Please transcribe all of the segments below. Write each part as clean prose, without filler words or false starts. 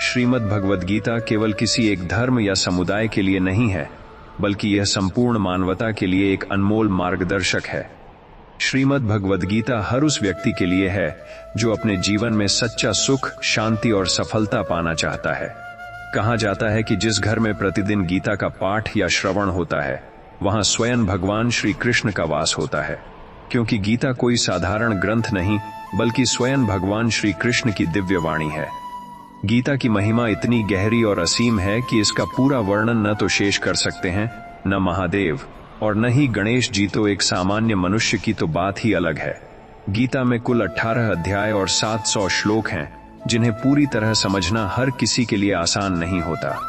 श्रीमद् भगवद गीता केवल किसी एक धर्म या समुदाय के लिए नहीं है, बल्कि यह संपूर्ण मानवता के लिए एक अनमोल मार्गदर्शक है। श्रीमद् भगवद गीता हर उस व्यक्ति के लिए है जो अपने जीवन में सच्चा सुख, शांति और सफलता पाना चाहता है। कहा जाता है कि जिस घर में प्रतिदिन गीता का पाठ या श्रवण होता है, वहां स्वयं भगवान श्री कृष्ण का वास होता है, क्योंकि गीता कोई साधारण ग्रंथ नहीं, बल्कि स्वयं भगवान श्री कृष्ण की दिव्य वाणी है। गीता की महिमा इतनी गहरी और असीम है कि इसका पूरा वर्णन न तो शेष कर सकते हैं, न महादेव और न ही गणेश जी। तो एक सामान्य मनुष्य की तो बात ही अलग है। गीता में कुल 18 अध्याय और 700 श्लोक हैं, जिन्हें पूरी तरह समझना हर किसी के लिए आसान नहीं होता।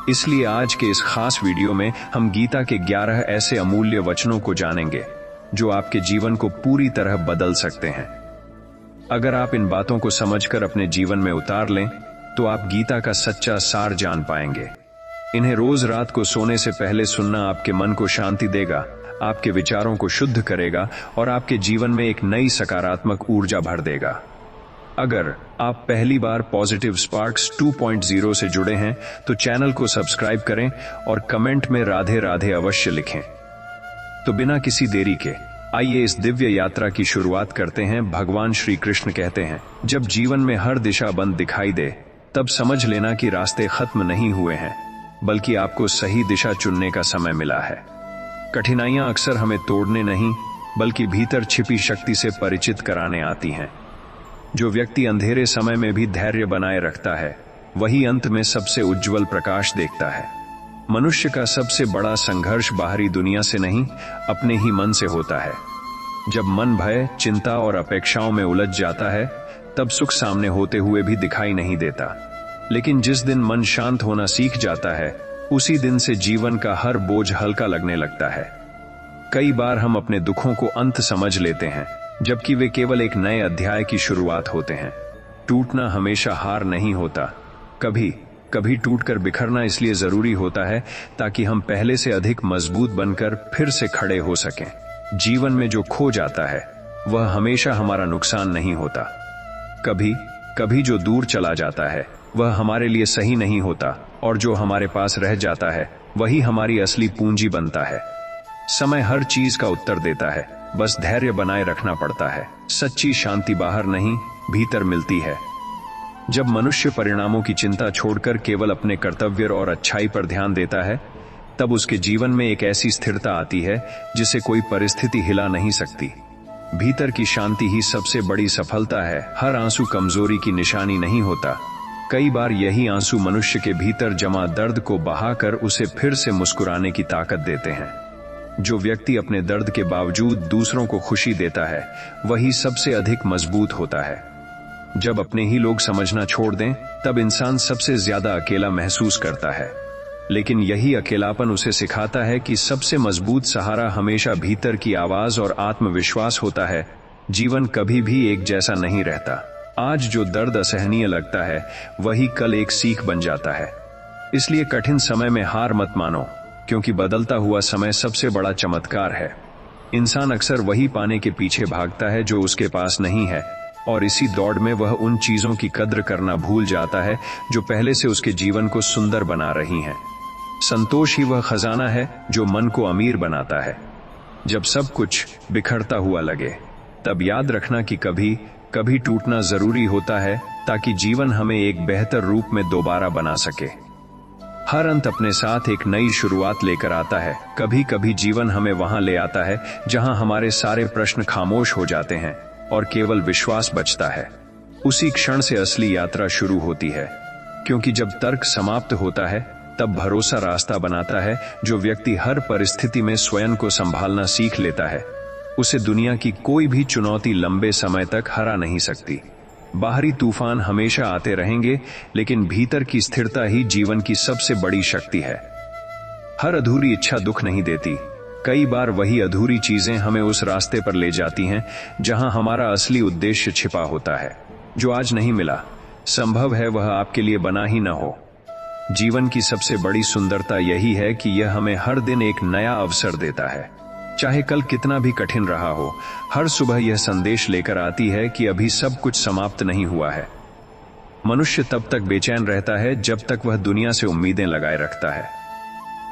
इसलिए आज के इस खास वीडियो में हम गीता के 11 ऐसे अमूल्य वचनों को जानेंगे जो आपके जीवन को पूरी तरह बदल सकते हैं। अगर आप इन बातों को समझकर अपने जीवन में उतार लें, तो आप गीता का सच्चा सार जान पाएंगे। इन्हें रोज रात को सोने से पहले सुनना आपके मन को शांति देगा, आपके विचारों को शुद्ध करेगा और आपके जीवन में एक नई सकारात्मक ऊर्जा भर देगा। अगर आप पहली बार पॉजिटिव स्पार्क्स 2.0 से जुड़े हैं, तो चैनल को सब्सक्राइब करें और कमेंट में राधे राधे अवश्य लिखें। तो बिना किसी देरी के आइए इस दिव्य यात्रा की शुरुआत करते हैं। भगवान श्री कृष्ण कहते हैं, जब जीवन में हर दिशा बंद दिखाई दे, तब समझ लेना कि रास्ते खत्म नहीं हुए हैं, बल्कि आपको सही दिशा चुनने का समय मिला है। कठिनाइयां अक्सर हमें तोड़ने नहीं, बल्कि भीतर छिपी शक्ति से परिचित कराने आती हैं। जो व्यक्ति अंधेरे समय में भी धैर्य बनाए रखता है, वही अंत में सबसे उज्जवल प्रकाश देखता है। मनुष्य का सबसे बड़ा संघर्ष बाहरी दुनिया से नहीं, अपने ही मन से होता है। जब मन भय, चिंता और अपेक्षाओं में उलझ जाता है, तब सुख सामने होते हुए भी दिखाई नहीं देता। लेकिन जिस दिन मन शांत होना सीख जाता है, उसी दिन से जीवन का हर बोझ हल्का लगने लगता है। कई बार हम अपने दुखों को अंत समझ लेते हैं, जबकि वे केवल एक नए अध्याय की शुरुआत होते हैं। टूटना हमेशा हार नहीं होता। कभी कभी टूटकर बिखरना इसलिए जरूरी होता है ताकि हम पहले से अधिक मजबूत बनकर फिर से खड़े हो सकें। जीवन में जो खो जाता है, वह हमेशा हमारा नुकसान नहीं होता। कभी कभी जो दूर चला जाता है, वह हमारे लिए सही नहीं होता, और जो हमारे पास रह जाता है, वही हमारी असली पूंजी बनता है। समय हर चीज का उत्तर देता है, बस धैर्य बनाए रखना पड़ता है। सच्ची शांति बाहर नहीं, भीतर मिलती है। जब मनुष्य परिणामों की चिंता छोड़कर केवल अपने कर्तव्य और अच्छाई पर ध्यान देता है, तब उसके जीवन में एक ऐसी स्थिरता आती है जिसे कोई परिस्थिति हिला नहीं सकती। भीतर की शांति ही सबसे बड़ी सफलता है। हर आंसू कमजोरी की निशानी नहीं होता। कई बार यही आंसू मनुष्य के भीतर जमा दर्द को बहाकर उसे फिर से मुस्कुराने की ताकत देते हैं। जो व्यक्ति अपने दर्द के बावजूद दूसरों को खुशी देता है, वही सबसे अधिक मजबूत होता है। जब अपने ही लोग समझना छोड़ दें, तब इंसान सबसे ज्यादा अकेला महसूस करता है। लेकिन यही अकेलापन उसे सिखाता है कि सबसे मजबूत सहारा हमेशा भीतर की आवाज और आत्मविश्वास होता है। जीवन कभी भी एक जैसा नहीं रहता। आज जो दर्द असहनीय लगता है, वही कल एक सीख बन जाता है। इसलिए कठिन समय में हार मत मानो, क्योंकि बदलता हुआ समय सबसे बड़ा चमत्कार है। इंसान अक्सर वही पाने के पीछे भागता है जो उसके पास नहीं है, और इसी दौड़ में वह उन चीजों की कद्र करना भूल जाता है जो पहले से उसके जीवन को सुंदर बना रही हैं। संतोष ही वह खजाना है जो मन को अमीर बनाता है। जब सब कुछ बिखरता हुआ लगे, तब याद रखना कि कभी कभी टूटना जरूरी होता है, ताकि जीवन हमें एक बेहतर रूप में दोबारा बना सके। हर अंत अपने साथ एक नई शुरुआत लेकर आता है। कभी कभी जीवन हमें वहां ले आता है जहां हमारे सारे प्रश्न खामोश हो जाते हैं और केवल विश्वास बचता है। उसी क्षण से असली यात्रा शुरू होती है, क्योंकि जब तर्क समाप्त होता है, तब भरोसा रास्ता बनाता है। जो व्यक्ति हर परिस्थिति में स्वयं को संभालना सीख लेता है, उसे दुनिया की कोई भी चुनौती लंबे समय तक हरा नहीं सकती। बाहरी तूफान हमेशा आते रहेंगे, लेकिन भीतर की स्थिरता ही जीवन की सबसे बड़ी शक्ति है। हर अधूरी इच्छा दुख नहीं देती। कई बार वही अधूरी चीजें हमें उस रास्ते पर ले जाती हैं जहां हमारा असली उद्देश्य छिपा होता है। जो आज नहीं मिला, संभव है वह आपके लिए बना ही न हो। जीवन की सबसे बड़ी सुंदरता यही है कि यह हमें हर दिन एक नया अवसर देता है। चाहे कल कितना भी कठिन रहा हो, हर सुबह यह संदेश लेकर आती है कि अभी सब कुछ समाप्त नहीं हुआ है। मनुष्य तब तक बेचैन रहता है जब तक वह दुनिया से उम्मीदें लगाए रखता है।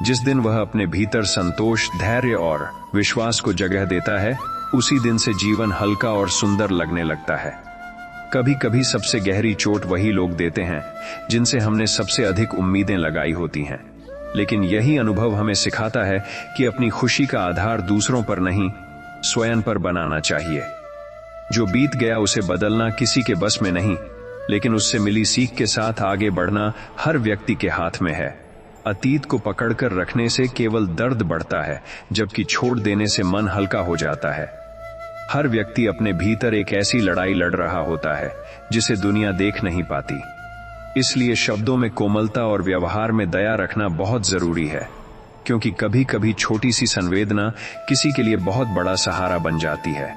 जिस दिन वह अपने भीतर संतोष, धैर्य और विश्वास को जगह देता है, उसी दिन से जीवन हल्का और सुंदर लगने लगता है। कभी कभी सबसे गहरी चोट वही लोग देते हैं जिनसे हमने सबसे अधिक उम्मीदें लगाई होती हैं, लेकिन यही अनुभव हमें सिखाता है कि अपनी खुशी का आधार दूसरों पर नहीं, स्वयं पर बनाना चाहिए। जो बीत गया उसे बदलना किसी के बस में नहीं, लेकिन उससे मिली सीख के साथ आगे बढ़ना हर व्यक्ति के हाथ में है। अतीत को पकड़कर रखने से केवल दर्द बढ़ता है, जबकि छोड़ देने से मन हल्का हो जाता है। हर व्यक्ति अपने भीतर एक ऐसी लड़ाई लड़ रहा होता है जिसे दुनिया देख नहीं पाती। इसलिए शब्दों में कोमलता और व्यवहार में दया रखना बहुत जरूरी है, क्योंकि कभी कभी छोटी सी संवेदना किसी के लिए बहुत बड़ा सहारा बन जाती है।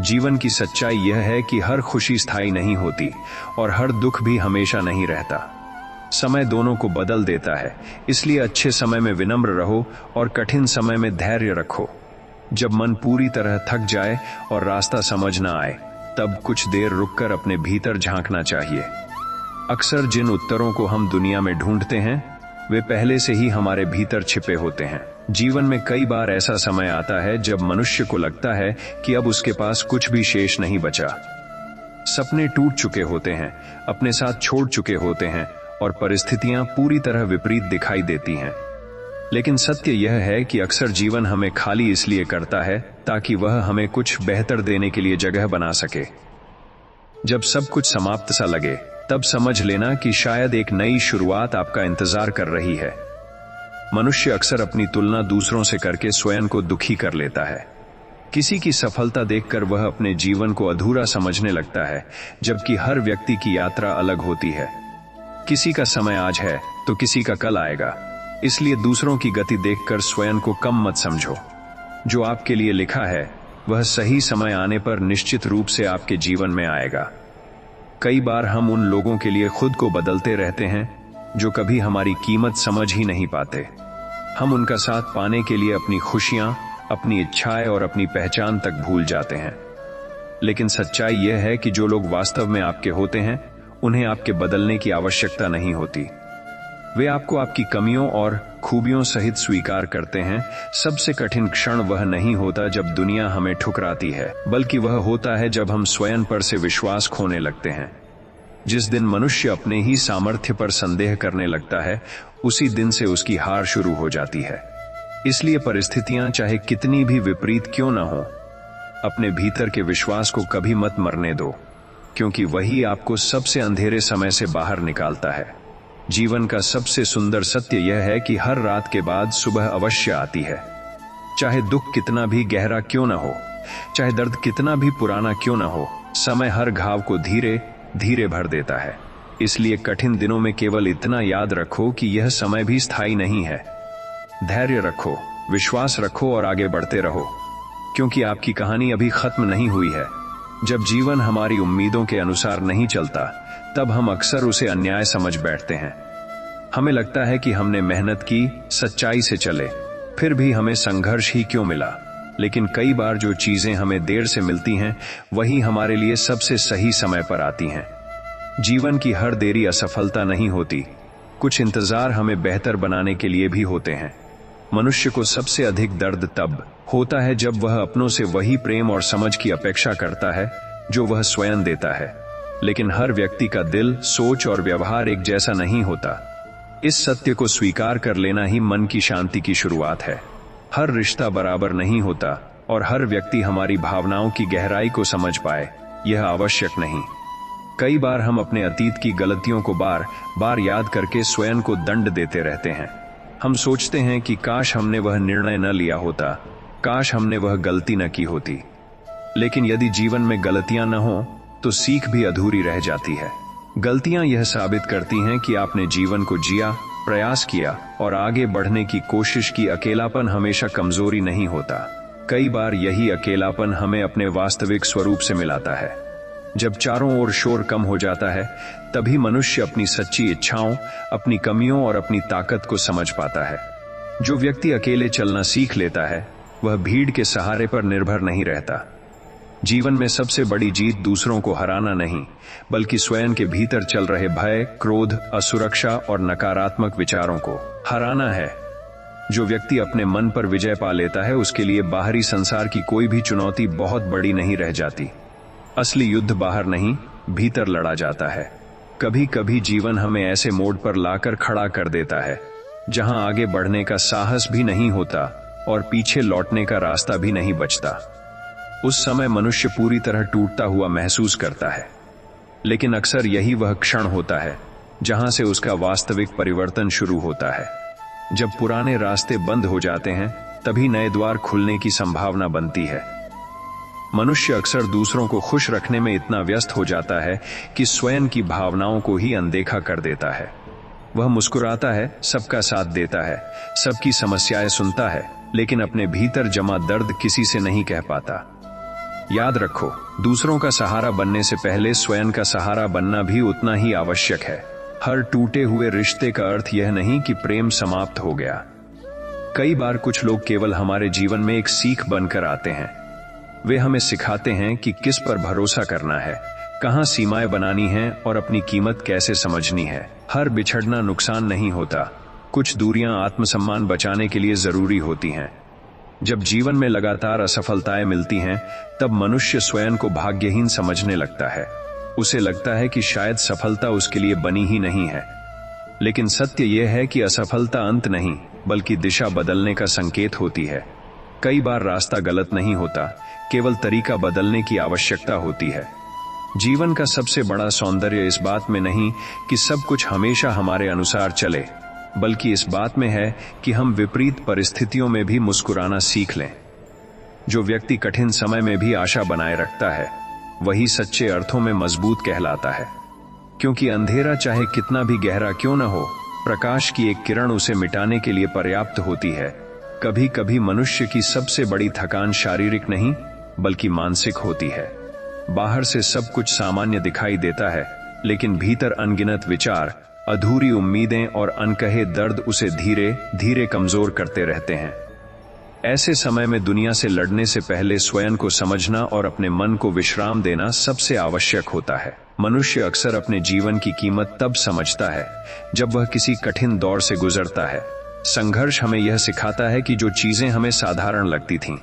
जीवन की सच्चाई यह है कि हर खुशी स्थायी नहीं होती और हर दुख भी हमेशा नहीं रहता। समय दोनों को बदल देता है, इसलिए अच्छे समय में विनम्र रहो और कठिन समय में धैर्य रखो। जब मन पूरी तरह थक जाए और रास्ता समझ ना आए, तब कुछ देर रुककर अपने भीतर झांकना चाहिए। अक्सर जिन उत्तरों को हम दुनिया में ढूंढते हैं, वे पहले से ही हमारे भीतर छिपे होते हैं। जीवन में कई बार ऐसा समय आता है जब मनुष्य को लगता है कि अब उसके पास कुछ भी शेष नहीं बचा। सपने टूट चुके होते हैं, अपने साथ छोड़ चुके होते हैं और परिस्थितियां पूरी तरह विपरीत दिखाई देती हैं। लेकिन सत्य यह है कि अक्सर जीवन हमें खाली इसलिए करता है ताकि वह हमें कुछ बेहतर देने के लिए जगह बना सके। जब सब कुछ समाप्त सा लगे, तब समझ लेना कि शायद एक नई शुरुआत आपका इंतजार कर रही है। मनुष्य अक्सर अपनी तुलना दूसरों से करके स्वयं को दुखी कर लेता है। किसी की सफलता देखकर वह अपने जीवन को अधूरा समझने लगता है, जबकि हर व्यक्ति की यात्रा अलग होती है। किसी का समय आज है तो किसी का कल आएगा, इसलिए दूसरों की गति देखकर स्वयं को कम मत समझो। जो आपके लिए लिखा है वह सही समय आने पर निश्चित रूप से आपके जीवन में आएगा। कई बार हम उन लोगों के लिए खुद को बदलते रहते हैं जो कभी हमारी कीमत समझ ही नहीं पाते। हम उनका साथ पाने के लिए अपनी खुशियां, अपनी इच्छाएं और अपनी पहचान तक भूल जाते हैं। लेकिन सच्चाई यह है कि जो लोग वास्तव में आपके होते हैं, उन्हें आपके बदलने की आवश्यकता नहीं होती। वे आपको आपकी कमियों और खूबियों सहित स्वीकार करते हैं। सबसे कठिन क्षण वह नहीं होता जब दुनिया हमें ठुकराती है, बल्कि वह होता है जब हम स्वयं पर से विश्वास खोने लगते हैं। जिस दिन मनुष्य अपने ही सामर्थ्य पर संदेह करने लगता है, उसी दिन से उसकी हार शुरू हो जाती है। इसलिए परिस्थितियां चाहे कितनी भी विपरीत क्यों न हो, अपने भीतर के विश्वास को कभी मत मरने दो, क्योंकि वही आपको सबसे अंधेरे समय से बाहर निकालता है। जीवन का सबसे सुंदर सत्य यह है कि हर रात के बाद सुबह अवश्य आती है। चाहे दुख कितना भी गहरा क्यों न हो, चाहे दर्द कितना भी पुराना क्यों न हो, समय हर घाव को धीरे धीरे भर देता है। इसलिए कठिन दिनों में केवल इतना याद रखो कि यह समय भी स्थायी नहीं है। धैर्य रखो, विश्वास रखो और आगे बढ़ते रहो, क्योंकि आपकी कहानी अभी खत्म नहीं हुई है। जब जीवन हमारी उम्मीदों के अनुसार नहीं चलता, तब हम अक्सर उसे अन्याय समझ बैठते हैं। हमें लगता है कि हमने मेहनत की, सच्चाई से चले, फिर भी हमें संघर्ष ही क्यों मिला। लेकिन कई बार जो चीजें हमें देर से मिलती हैं, वही हमारे लिए सबसे सही समय पर आती हैं। जीवन की हर देरी असफलता नहीं होती, कुछ इंतजार हमें बेहतर बनाने के लिए भी होते हैं। मनुष्य को सबसे अधिक दर्द तब होता है जब वह अपनों से वही प्रेम और समझ की अपेक्षा करता है जो वह स्वयं देता है। लेकिन हर व्यक्ति का दिल, सोच और व्यवहार एक जैसा नहीं होता। इस सत्य को स्वीकार कर लेना ही मन की शांति की शुरुआत है। हर रिश्ता बराबर नहीं होता और हर व्यक्ति हमारी भावनाओं की गहराई को समझ पाए, यह आवश्यक नहीं। कई बार हम अपने अतीत की गलतियों को बार बार याद करके स्वयं को दंड देते रहते हैं। हम सोचते हैं कि काश हमने वह निर्णय न लिया होता, काश हमने वह गलती न की होती। लेकिन यदि जीवन में गलतियां न हो तो सीख भी अधूरी रह जाती है। गलतियां यह साबित करती हैं कि आपने जीवन को जिया, प्रयास किया और आगे बढ़ने की कोशिश की। अकेलापन हमेशा कमजोरी नहीं होता। कई बार यही अकेलापन हमें अपने वास्तविक स्वरूप से मिलाता है। जब चारों ओर शोर कम हो जाता है, तभी मनुष्य अपनी सच्ची इच्छाओं, अपनी कमियों और अपनी ताकत को समझ पाता है। जो व्यक्ति अकेले चलना सीख लेता है, वह भीड़ के सहारे पर निर्भर नहीं रहता। जीवन में सबसे बड़ी जीत दूसरों को हराना नहीं, बल्कि स्वयं के भीतर चल रहे भय, क्रोध, असुरक्षा और नकारात्मक विचारों को हराना है। जो व्यक्ति अपने मन पर विजय पा लेता है, उसके लिए बाहरी संसार की कोई भी चुनौती बहुत बड़ी नहीं रह जाती। असली युद्ध बाहर नहीं, भीतर लड़ा जाता है। कभी कभी जीवन हमें ऐसे मोड़ पर लाकर खड़ा कर देता है जहां आगे बढ़ने का साहस भी नहीं होता और पीछे लौटने का रास्ता भी नहीं बचता। उस समय मनुष्य पूरी तरह टूटता हुआ महसूस करता है, लेकिन अक्सर यही वह क्षण होता है जहां से उसका वास्तविक परिवर्तन शुरू होता है। जब पुराने रास्ते बंद हो जाते हैं, तभी नए द्वार खुलने की संभावना बनती है। मनुष्य अक्सर दूसरों को खुश रखने में इतना व्यस्त हो जाता है कि स्वयं की भावनाओं को ही अनदेखा कर देता है। वह मुस्कुराता है, सबका साथ देता है, सबकी समस्याएं सुनता है, लेकिन अपने भीतर जमा दर्द किसी से नहीं कह पाता। याद रखो, दूसरों का सहारा बनने से पहले स्वयं का सहारा बनना भी उतना ही आवश्यक है। हर टूटे हुए रिश्ते का अर्थ यह नहीं कि प्रेम समाप्त हो गया। कई बार कुछ लोग केवल हमारे जीवन में एक सीख बनकर आते हैं। वे हमें सिखाते हैं कि किस पर भरोसा करना है, कहां सीमाएं बनानी हैं और अपनी कीमत कैसे समझनी है। हर बिछड़ना नुकसान नहीं होता, कुछ दूरियां आत्मसम्मान बचाने के लिए जरूरी होती हैं। जब जीवन में लगातार असफलताएं मिलती हैं, तब मनुष्य स्वयं को भाग्यहीन समझने लगता है। उसे लगता है कि शायद सफलता उसके लिए बनी ही नहीं है। लेकिन सत्य यह है कि असफलता अंत नहीं, बल्कि दिशा बदलने का संकेत होती है। कई बार रास्ता गलत नहीं होता, केवल तरीका बदलने की आवश्यकता होती है। जीवन का सबसे बड़ा सौंदर्य इस बात में नहीं कि सब कुछ हमेशा हमारे अनुसार चले, बल्कि इस बात में है कि हम विपरीत परिस्थितियों में भी मुस्कुराना सीख लें। जो व्यक्ति कठिन समय में भी आशा बनाए रखता है, वही सच्चे अर्थों में मजबूत कहलाता है। क्योंकि अंधेरा चाहे कितना भी गहरा क्यों न हो, प्रकाश की एक किरण उसे मिटाने के लिए पर्याप्त होती है। कभी कभी मनुष्य की सबसे बड़ी थकान शारीरिक नहीं, बल्कि मानसिक होती है। बाहर से सब कुछ सामान्य दिखाई देता है, लेकिन भीतर अनगिनत विचार, अधूरी उम्मीदें और अनकहे दर्द उसे धीरे धीरे कमजोर करते रहते हैं। ऐसे समय में दुनिया से लड़ने से पहले स्वयं को समझना और अपने मन को विश्राम देना सबसे आवश्यक होता है। मनुष्य अक्सर अपने जीवन की कीमत तब समझता है जब वह किसी कठिन दौर से गुजरता है। संघर्ष हमें यह सिखाता है कि जो चीजें हमें साधारण लगती थीं,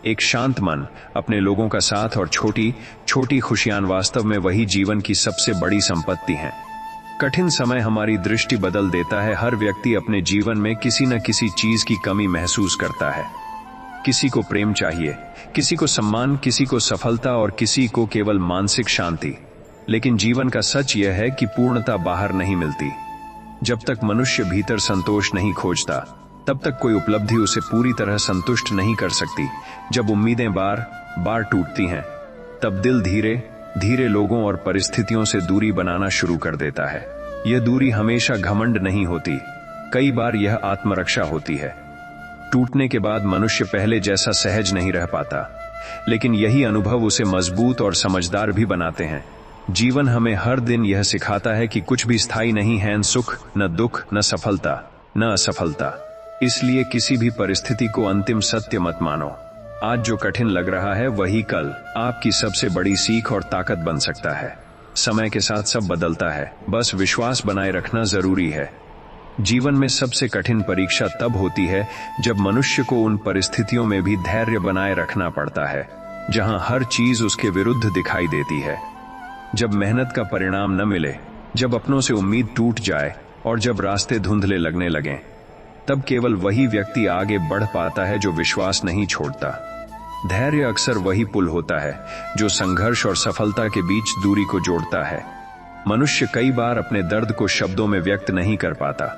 एक शांत मन, अपने लोगों का साथ और छोटी छोटी खुशियां वास्तव में वही जीवन की सबसे बड़ी संपत्ति हैं। कठिन समय हमारी दृष्टि बदल देता है। हर व्यक्ति अपने जीवन में किसी न किसी चीज की कमी महसूस करता है। किसी को प्रेम चाहिए, किसी को सम्मान, किसी को सफलता और किसी को केवल मानसिक शांति। लेकिन जीवन का सच यह है कि पूर्णता बाहर नहीं मिलती। जब तक मनुष्य भीतर संतोष नहीं खोजता, तब तक कोई उपलब्धि उसे पूरी तरह संतुष्ट नहीं कर सकती। जब उम्मीदें बार बार टूटती हैं, तब दिल धीरे धीरे लोगों और परिस्थितियों से दूरी बनाना शुरू कर देता है। यह दूरी हमेशा घमंड नहीं होती, कई बार यह आत्मरक्षा होती है। टूटने के बाद मनुष्य पहले जैसा सहज नहीं रह पाता, लेकिन यही अनुभव उसे मजबूत और समझदार भी बनाते हैं। जीवन हमें हर दिन यह सिखाता है कि कुछ भी स्थायी नहीं है, न सुख, न दुख, न सफलता, न असफलता। इसलिए किसी भी परिस्थिति को अंतिम सत्य मत मानो। आज जो कठिन लग रहा है, वही कल आपकी सबसे बड़ी सीख और ताकत बन सकता है। समय के साथ सब बदलता है, बस विश्वास बनाए रखना जरूरी है। जीवन में सबसे कठिन परीक्षा तब होती है जब मनुष्य को उन परिस्थितियों में भी धैर्य बनाए रखना पड़ता है जहां हर चीज उसके विरुद्ध दिखाई देती है। जब मेहनत का परिणाम न मिले, जब अपनों से उम्मीद टूट जाए और जब रास्ते धुंधले लगने लगें, तब केवल वही व्यक्ति आगे बढ़ पाता है जो विश्वास नहीं छोड़ता। धैर्य अक्सर वही पुल होता है जो संघर्ष और सफलता के बीच दूरी को जोड़ता है। मनुष्य कई बार अपने दर्द को शब्दों में व्यक्त नहीं कर पाता।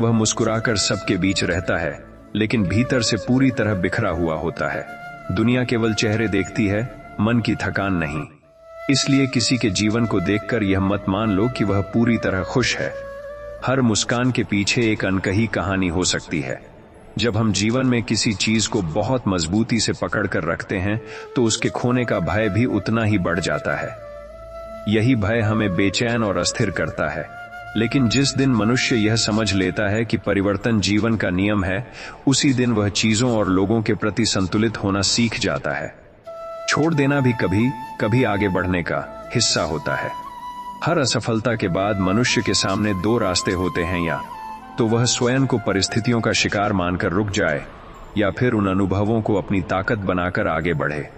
वह मुस्कुराकर सबके बीच रहता है, लेकिन भीतर से पूरी तरह बिखरा हुआ होता है। दुनिया केवल चेहरे देखती है, मन की थकान नहीं। इसलिए किसी के जीवन को देखकर यह मत मान लो कि वह पूरी तरह खुश है। हर मुस्कान के पीछे एक अनकही कहानी हो सकती है। जब हम जीवन में किसी चीज को बहुत मजबूती से पकड़ कर रखते हैं, तो उसके खोने का भय भी उतना ही बढ़ जाता है। यही भय हमें बेचैन और अस्थिर करता है। लेकिन जिस दिन मनुष्य यह समझ लेता है कि परिवर्तन जीवन का नियम है, उसी दिन वह चीजों और लोगों के प्रति संतुलित होना सीख जाता है। छोड़ देना भी कभी कभी आगे बढ़ने का हिस्सा होता है। हर असफलता के बाद मनुष्य के सामने दो रास्ते होते हैं, या तो वह स्वयं को परिस्थितियों का शिकार मानकर रुक जाए, या फिर उन अनुभवों को अपनी ताकत बनाकर आगे बढ़े।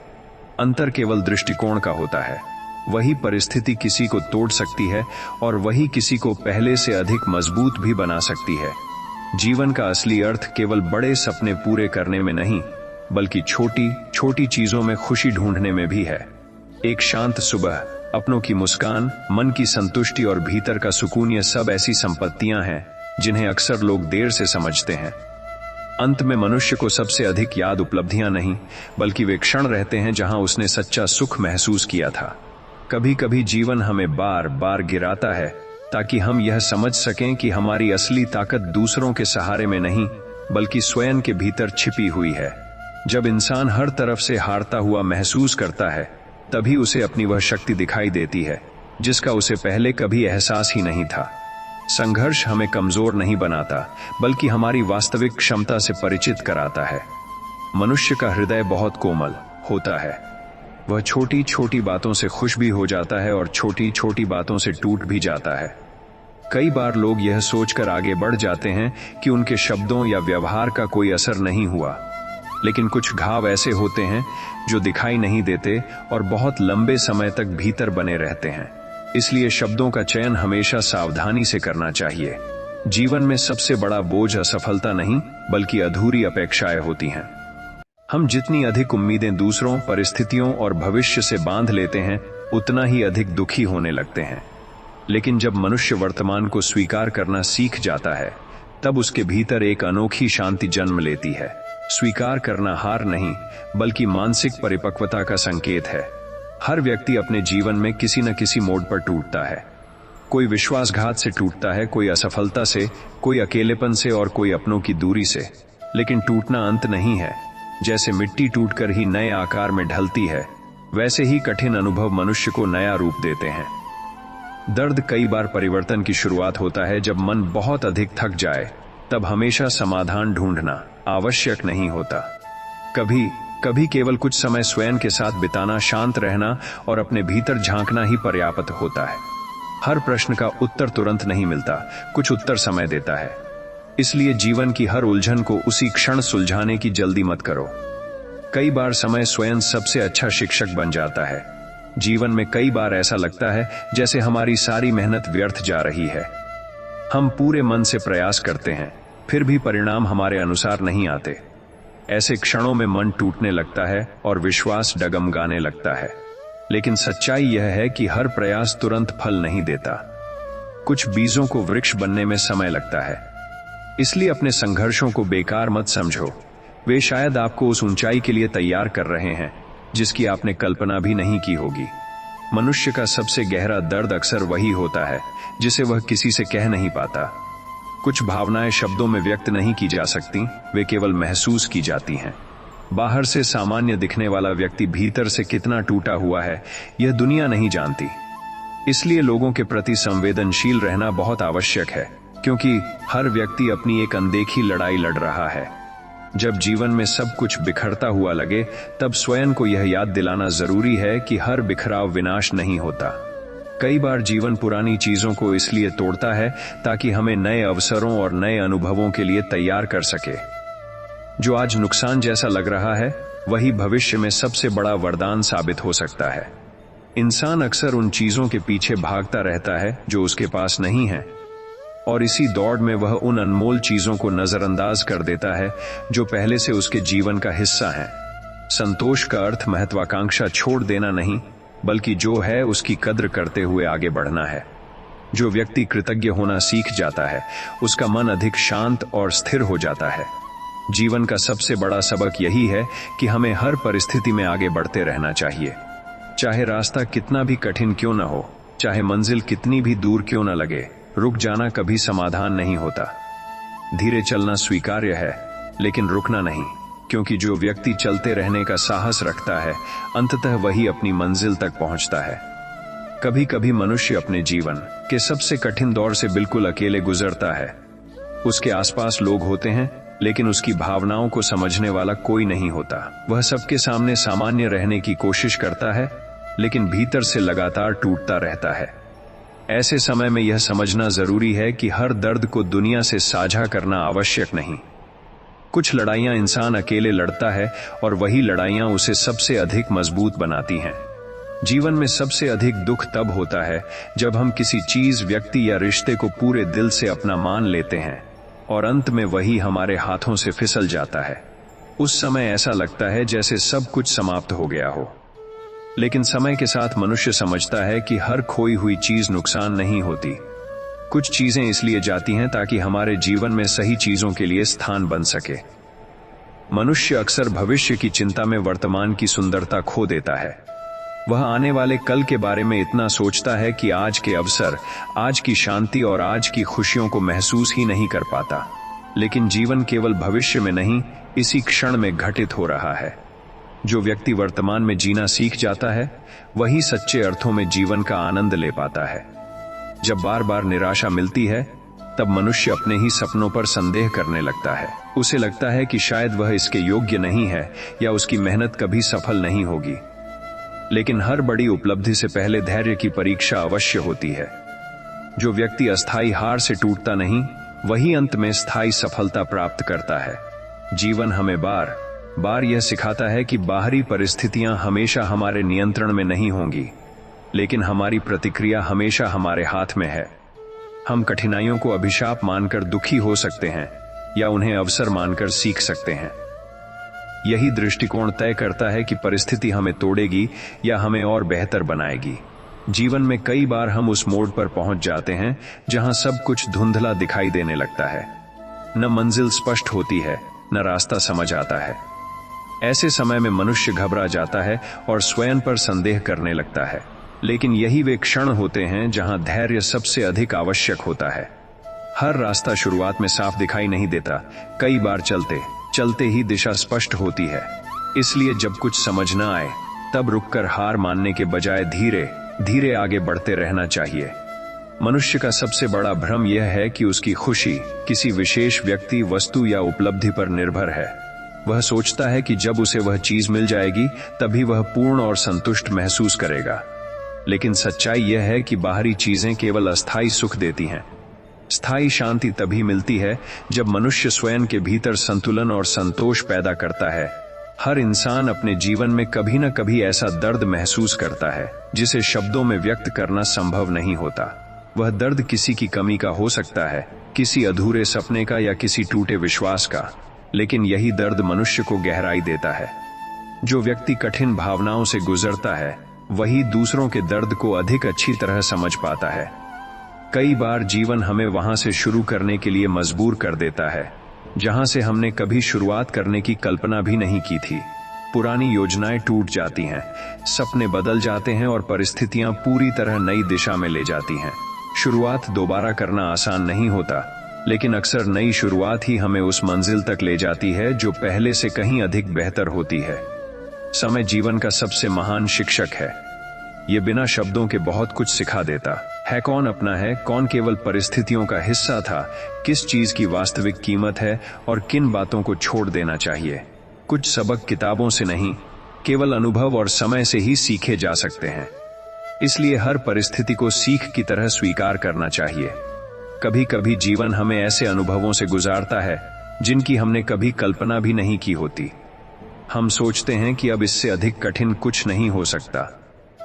अंतर केवल दृष्टिकोण का होता है। वही परिस्थिति किसी को तोड़ सकती है और वही किसी को पहले से अधिक मजबूत भी बना सकती है। जीवन का असली अर्थ केवल बड़े सपने पूरे करने में नहीं, बल्कि छोटी छोटी चीजों में खुशी ढूंढने में भी है। एक शांत सुबह, अपनों की मुस्कान, मन की संतुष्टि और भीतर का सुकून, ये सब ऐसी संपत्तियां हैं जिन्हें अक्सर लोग देर से समझते हैं। अंत में मनुष्य को सबसे अधिक याद उपलब्धियां नहीं, बल्कि वे क्षण रहते हैं जहां उसने सच्चा सुख महसूस किया था। कभी कभी जीवन हमें बार बार गिराता है ताकि हम यह समझ सकें कि हमारी असली ताकत दूसरों के सहारे में नहीं, बल्कि स्वयं के भीतर छिपी हुई है। जब इंसान हर तरफ से हारता हुआ महसूस करता है, तभी उसे अपनी वह शक्ति दिखाई देती है जिसका उसे पहले कभी एहसास ही नहीं था। संघर्ष हमें कमजोर नहीं बनाता, बल्कि हमारी वास्तविक क्षमता से परिचित कराता है। मनुष्य का हृदय बहुत कोमल होता है। वह छोटी छोटी बातों से खुश भी हो जाता है और छोटी छोटी बातों से टूट भी जाता है। कई बार लोग यह सोचकर आगे बढ़ जाते हैं कि उनके शब्दों या व्यवहार का कोई असर नहीं हुआ, लेकिन कुछ घाव ऐसे होते हैं जो दिखाई नहीं देते और बहुत लंबे समय तक भीतर बने रहते हैं। इसलिए शब्दों का चयन हमेशा सावधानी से करना चाहिए। जीवन में सबसे बड़ा बोझ असफलता नहीं, बल्कि अधूरी अपेक्षाएं होती हैं। हम जितनी अधिक उम्मीदें दूसरों, परिस्थितियों और भविष्य से बांध लेते हैं, उतना ही अधिक दुखी होने लगते हैं। लेकिन जब मनुष्य वर्तमान को स्वीकार करना सीख जाता है, तब उसके भीतर एक अनोखी शांति जन्म लेती है। स्वीकार करना हार नहीं, बल्कि मानसिक परिपक्वता का संकेत है। हर व्यक्ति अपने जीवन में किसी न किसी मोड़ पर टूटता है। कोई विश्वासघात से टूटता है, कोई असफलता से, कोई अकेलेपन से और कोई अपनों की दूरी से। लेकिन टूटना अंत नहीं है। जैसे मिट्टी टूटकर ही नए आकार में ढलती है, वैसे ही कठिन अनुभव मनुष्य को नया रूप देते हैं। दर्द कई बार परिवर्तन की शुरुआत होता है। जब मन बहुत अधिक थक जाए, तब हमेशा समाधान ढूंढना आवश्यक नहीं होता। कभी कभी केवल कुछ समय स्वयं के साथ बिताना, शांत रहना और अपने भीतर झांकना ही पर्याप्त होता है। हर प्रश्न का उत्तर तुरंत नहीं मिलता, कुछ उत्तर समय देता है। इसलिए जीवन की हर उलझन को उसी क्षण सुलझाने की जल्दी मत करो। कई बार समय स्वयं सबसे अच्छा शिक्षक बन जाता है। जीवन में कई बार ऐसा लगता है जैसे हमारी सारी मेहनत व्यर्थ जा रही है। हम पूरे मन से प्रयास करते हैं, फिर भी परिणाम हमारे अनुसार नहीं आते। ऐसे क्षणों में मन टूटने लगता है और विश्वास डगमगाने लगता है। लेकिन सच्चाई यह है कि हर प्रयास तुरंत फल नहीं देता। कुछ बीजों को वृक्ष बनने में समय लगता है। इसलिए अपने संघर्षों को बेकार मत समझो। वे शायद आपको उस ऊंचाई के लिए तैयार कर रहे हैं जिसकी आपने कल्पना भी नहीं की होगी। मनुष्य का सबसे गहरा दर्द अक्सर वही होता है जिसे वह किसी से कह नहीं पाता। कुछ भावनाएं शब्दों में व्यक्त नहीं की जा सकती, वे केवल महसूस की जाती हैं। बाहर से सामान्य दिखने वाला व्यक्ति भीतर से कितना टूटा हुआ है, यह दुनिया नहीं जानती। इसलिए लोगों के प्रति संवेदनशील रहना बहुत आवश्यक है, क्योंकि हर व्यक्ति अपनी एक अनदेखी लड़ाई लड़ रहा है। जब जीवन में सब कुछ बिखरता हुआ लगे, तब स्वयं को यह याद दिलाना जरूरी है कि हर बिखराव विनाश नहीं होता। कई बार जीवन पुरानी चीजों को इसलिए तोड़ता है ताकि हमें नए अवसरों और नए अनुभवों के लिए तैयार कर सके। जो आज नुकसान जैसा लग रहा है, वही भविष्य में सबसे बड़ा वरदान साबित हो सकता है। इंसान अक्सर उन चीजों के पीछे भागता रहता है जो उसके पास नहीं है, और इसी दौड़ में वह उन अनमोल चीजों को नजरअंदाज कर देता है जो पहले से उसके जीवन का हिस्सा है। संतोष का अर्थ महत्वाकांक्षा छोड़ देना नहीं, बल्कि जो है उसकी कद्र करते हुए आगे बढ़ना है। जो व्यक्ति कृतज्ञ होना सीख जाता है, उसका मन अधिक शांत और स्थिर हो जाता है। जीवन का सबसे बड़ा सबक यही है कि हमें हर परिस्थिति में आगे बढ़ते रहना चाहिए। चाहे रास्ता कितना भी कठिन क्यों न हो, चाहे मंजिल कितनी भी दूर क्यों न लगे, रुक जाना कभी समाधान नहीं होता। धीरे चलना स्वीकार्य है, लेकिन रुकना नहीं, क्योंकि जो व्यक्ति चलते रहने का साहस रखता है, अंततः वही अपनी मंजिल तक पहुंचता है। कभी कभी मनुष्य अपने जीवन के सबसे कठिन दौर से बिल्कुल अकेले गुजरता है। उसके आसपास लोग होते हैं, लेकिन उसकी भावनाओं को समझने वाला कोई नहीं होता। वह सबके सामने सामान्य रहने की कोशिश करता है, लेकिन भीतर से लगातार टूटता रहता है। ऐसे समय में यह समझना जरूरी है कि हर दर्द को दुनिया से साझा करना आवश्यक नहीं। कुछ लड़ाइयां इंसान अकेले लड़ता है और वही लड़ाइयां उसे सबसे अधिक मजबूत बनाती हैं। जीवन में सबसे अधिक दुख तब होता है जब हम किसी चीज, व्यक्ति या रिश्ते को पूरे दिल से अपना मान लेते हैं और अंत में वही हमारे हाथों से फिसल जाता है। उस समय ऐसा लगता है जैसे सब कुछ समाप्त हो गया हो। लेकिन समय के साथ मनुष्य समझता है कि हर खोई हुई चीज नुकसान नहीं होती। कुछ चीजें इसलिए जाती हैं ताकि हमारे जीवन में सही चीजों के लिए स्थान बन सके। मनुष्य अक्सर भविष्य की चिंता में वर्तमान की सुंदरता खो देता है। वह आने वाले कल के बारे में इतना सोचता है कि आज के अवसर, आज की शांति और आज की खुशियों को महसूस ही नहीं कर पाता। लेकिन जीवन केवल भविष्य में नहीं, इसी क्षण में घटित हो रहा है। जो व्यक्ति वर्तमान में जीना सीख जाता है, वही सच्चे अर्थों में जीवन का आनंद ले पाता है। जब बार बार निराशा मिलती है, तब मनुष्य अपने ही सपनों पर संदेह करने लगता है। उसे लगता है कि शायद वह इसके योग्य नहीं है या उसकी मेहनत कभी सफल नहीं होगी। लेकिन हर बड़ी उपलब्धि से पहले धैर्य की परीक्षा अवश्य होती है। जो व्यक्ति अस्थायी हार से टूटता नहीं, वही अंत में स्थायी सफलता प्राप्त करता है। जीवन हमें बार बार यह सिखाता है कि बाहरी परिस्थितियां हमेशा हमारे नियंत्रण में नहीं होंगी, लेकिन हमारी प्रतिक्रिया हमेशा हमारे हाथ में है। हम कठिनाइयों को अभिशाप मानकर दुखी हो सकते हैं या उन्हें अवसर मानकर सीख सकते हैं। यही दृष्टिकोण तय करता है कि परिस्थिति हमें तोड़ेगी या हमें और बेहतर बनाएगी। जीवन में कई बार हम उस मोड़ पर पहुंच जाते हैं जहां सब कुछ धुंधला दिखाई देने लगता है। न मंजिल स्पष्ट होती है, न रास्ता समझ आता है। ऐसे समय में मनुष्य घबरा जाता है और स्वयं पर संदेह करने लगता है। लेकिन यही वे क्षण होते हैं जहां धैर्य सबसे अधिक आवश्यक होता है। हर रास्ता शुरुआत में साफ दिखाई नहीं देता। कई बार चलते चलते ही दिशा स्पष्ट होती है। इसलिए जब कुछ समझ न आए, तब रुककर हार मानने के बजाय धीरे धीरे आगे बढ़ते रहना चाहिए। मनुष्य का सबसे बड़ा भ्रम यह है कि उसकी खुशी किसी विशेष व्यक्ति, वस्तु या उपलब्धि पर निर्भर है। वह सोचता है कि जब उसे वह चीज मिल जाएगी, तभी वह पूर्ण और संतुष्ट महसूस करेगा। लेकिन सच्चाई यह है कि बाहरी चीजें केवल अस्थायी सुख देती हैं। स्थायी शांति तभी मिलती है जब मनुष्य स्वयं के भीतर संतुलन और संतोष पैदा करता है। हर इंसान अपने जीवन में कभी न कभी ऐसा दर्द महसूस करता है जिसे शब्दों में व्यक्त करना संभव नहीं होता। वह दर्द किसी की कमी का हो सकता है, किसी अधूरे सपने का या किसी टूटे विश्वास का, लेकिन यही दर्द मनुष्य को गहराई देता है। जो व्यक्ति कठिन भावनाओं से गुजरता है, वही दूसरों के दर्द को अधिक अच्छी तरह समझ पाता है। कई बार जीवन हमें वहां से शुरू करने के लिए मजबूर कर देता है जहां से हमने कभी शुरुआत करने की कल्पना भी नहीं की थी। पुरानी योजनाएं टूट जाती हैं, सपने बदल जाते हैं और परिस्थितियां पूरी तरह नई दिशा में ले जाती हैं। शुरुआत दोबारा करना आसान नहीं होता, लेकिन अक्सर नई शुरुआत ही हमें उस मंजिल तक ले जाती है जो पहले से कहीं अधिक बेहतर होती है। समय जीवन का सबसे महान शिक्षक है। ये बिना शब्दों के बहुत कुछ सिखा देता है। कौन अपना है, कौन केवल परिस्थितियों का हिस्सा था, किस चीज की वास्तविक कीमत है और किन बातों को छोड़ देना चाहिए। कुछ सबक किताबों से नहीं, केवल अनुभव और समय से ही सीखे जा सकते हैं। इसलिए हर परिस्थिति को सीख की तरह स्वीकार करना चाहिए। कभी कभी जीवन हमें ऐसे अनुभवों से गुजारता है जिनकी हमने कभी कल्पना भी नहीं की होती। हम सोचते हैं कि अब इससे अधिक कठिन कुछ नहीं हो सकता,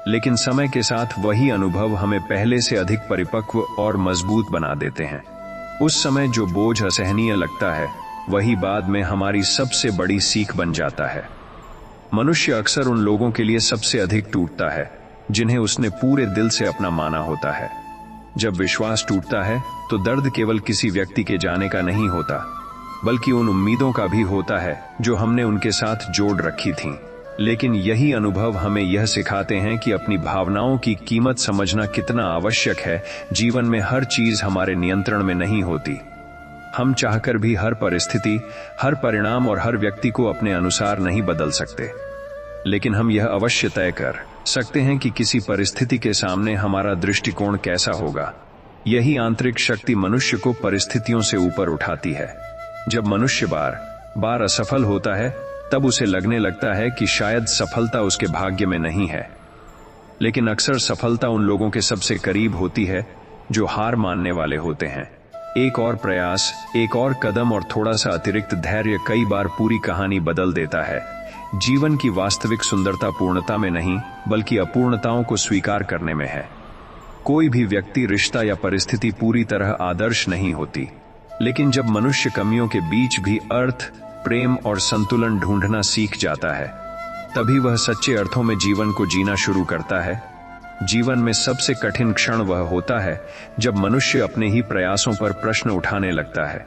लेकिन समय के साथ वही अनुभव हमें पहले से अधिक परिपक्व और मजबूत बना देते हैं। उस समय जो बोझ असहनीय लगता है, वही बाद में हमारी सबसे बड़ी सीख बन जाता है। मनुष्य अक्सर उन लोगों के लिए सबसे अधिक टूटता है जिन्हें उसने पूरे दिल से अपना माना होता है। जब विश्वास टूटता है तो दर्द केवल किसी व्यक्ति के जाने का नहीं होता, बल्कि उन उम्मीदों का भी होता है जो हमने उनके साथ जोड़ रखी थीं। लेकिन यही अनुभव हमें यह सिखाते हैं कि अपनी भावनाओं की कीमत समझना कितना आवश्यक है। जीवन में हर चीज हमारे नियंत्रण में नहीं होती। हम चाहकर भी हर परिस्थिति, हर परिणाम और हर व्यक्ति को अपने अनुसार नहीं बदल सकते, लेकिन हम यह अवश्य तय कर सकते हैं कि किसी परिस्थिति के सामने हमारा दृष्टिकोण कैसा होगा। यही आंतरिक शक्ति मनुष्य को परिस्थितियों से ऊपर उठाती है। जब मनुष्य बार बार असफल होता है तब उसे लगने लगता है कि शायद सफलता उसके भाग्य में नहीं है। लेकिन अक्सर सफलता उन लोगों के सबसे करीब होती है जो हार मानने वाले होते हैं। एक और प्रयास, एक और कदम और थोड़ा सा अतिरिक्त धैर्य कई बार पूरी कहानी बदल देता है। जीवन की वास्तविक सुंदरता पूर्णता में नहीं बल्कि अपूर्णताओं को स्वीकार करने में है। कोई भी व्यक्ति, रिश्ता या परिस्थिति पूरी तरह आदर्श नहीं होती, लेकिन जब मनुष्य कमियों के बीच भी अर्थ, प्रेम और संतुलन ढूंढना सीख जाता है, तभी वह सच्चे अर्थों में जीवन को जीना शुरू करता है। जीवन में सबसे कठिन क्षण वह होता है जब मनुष्य अपने ही प्रयासों पर प्रश्न उठाने लगता है।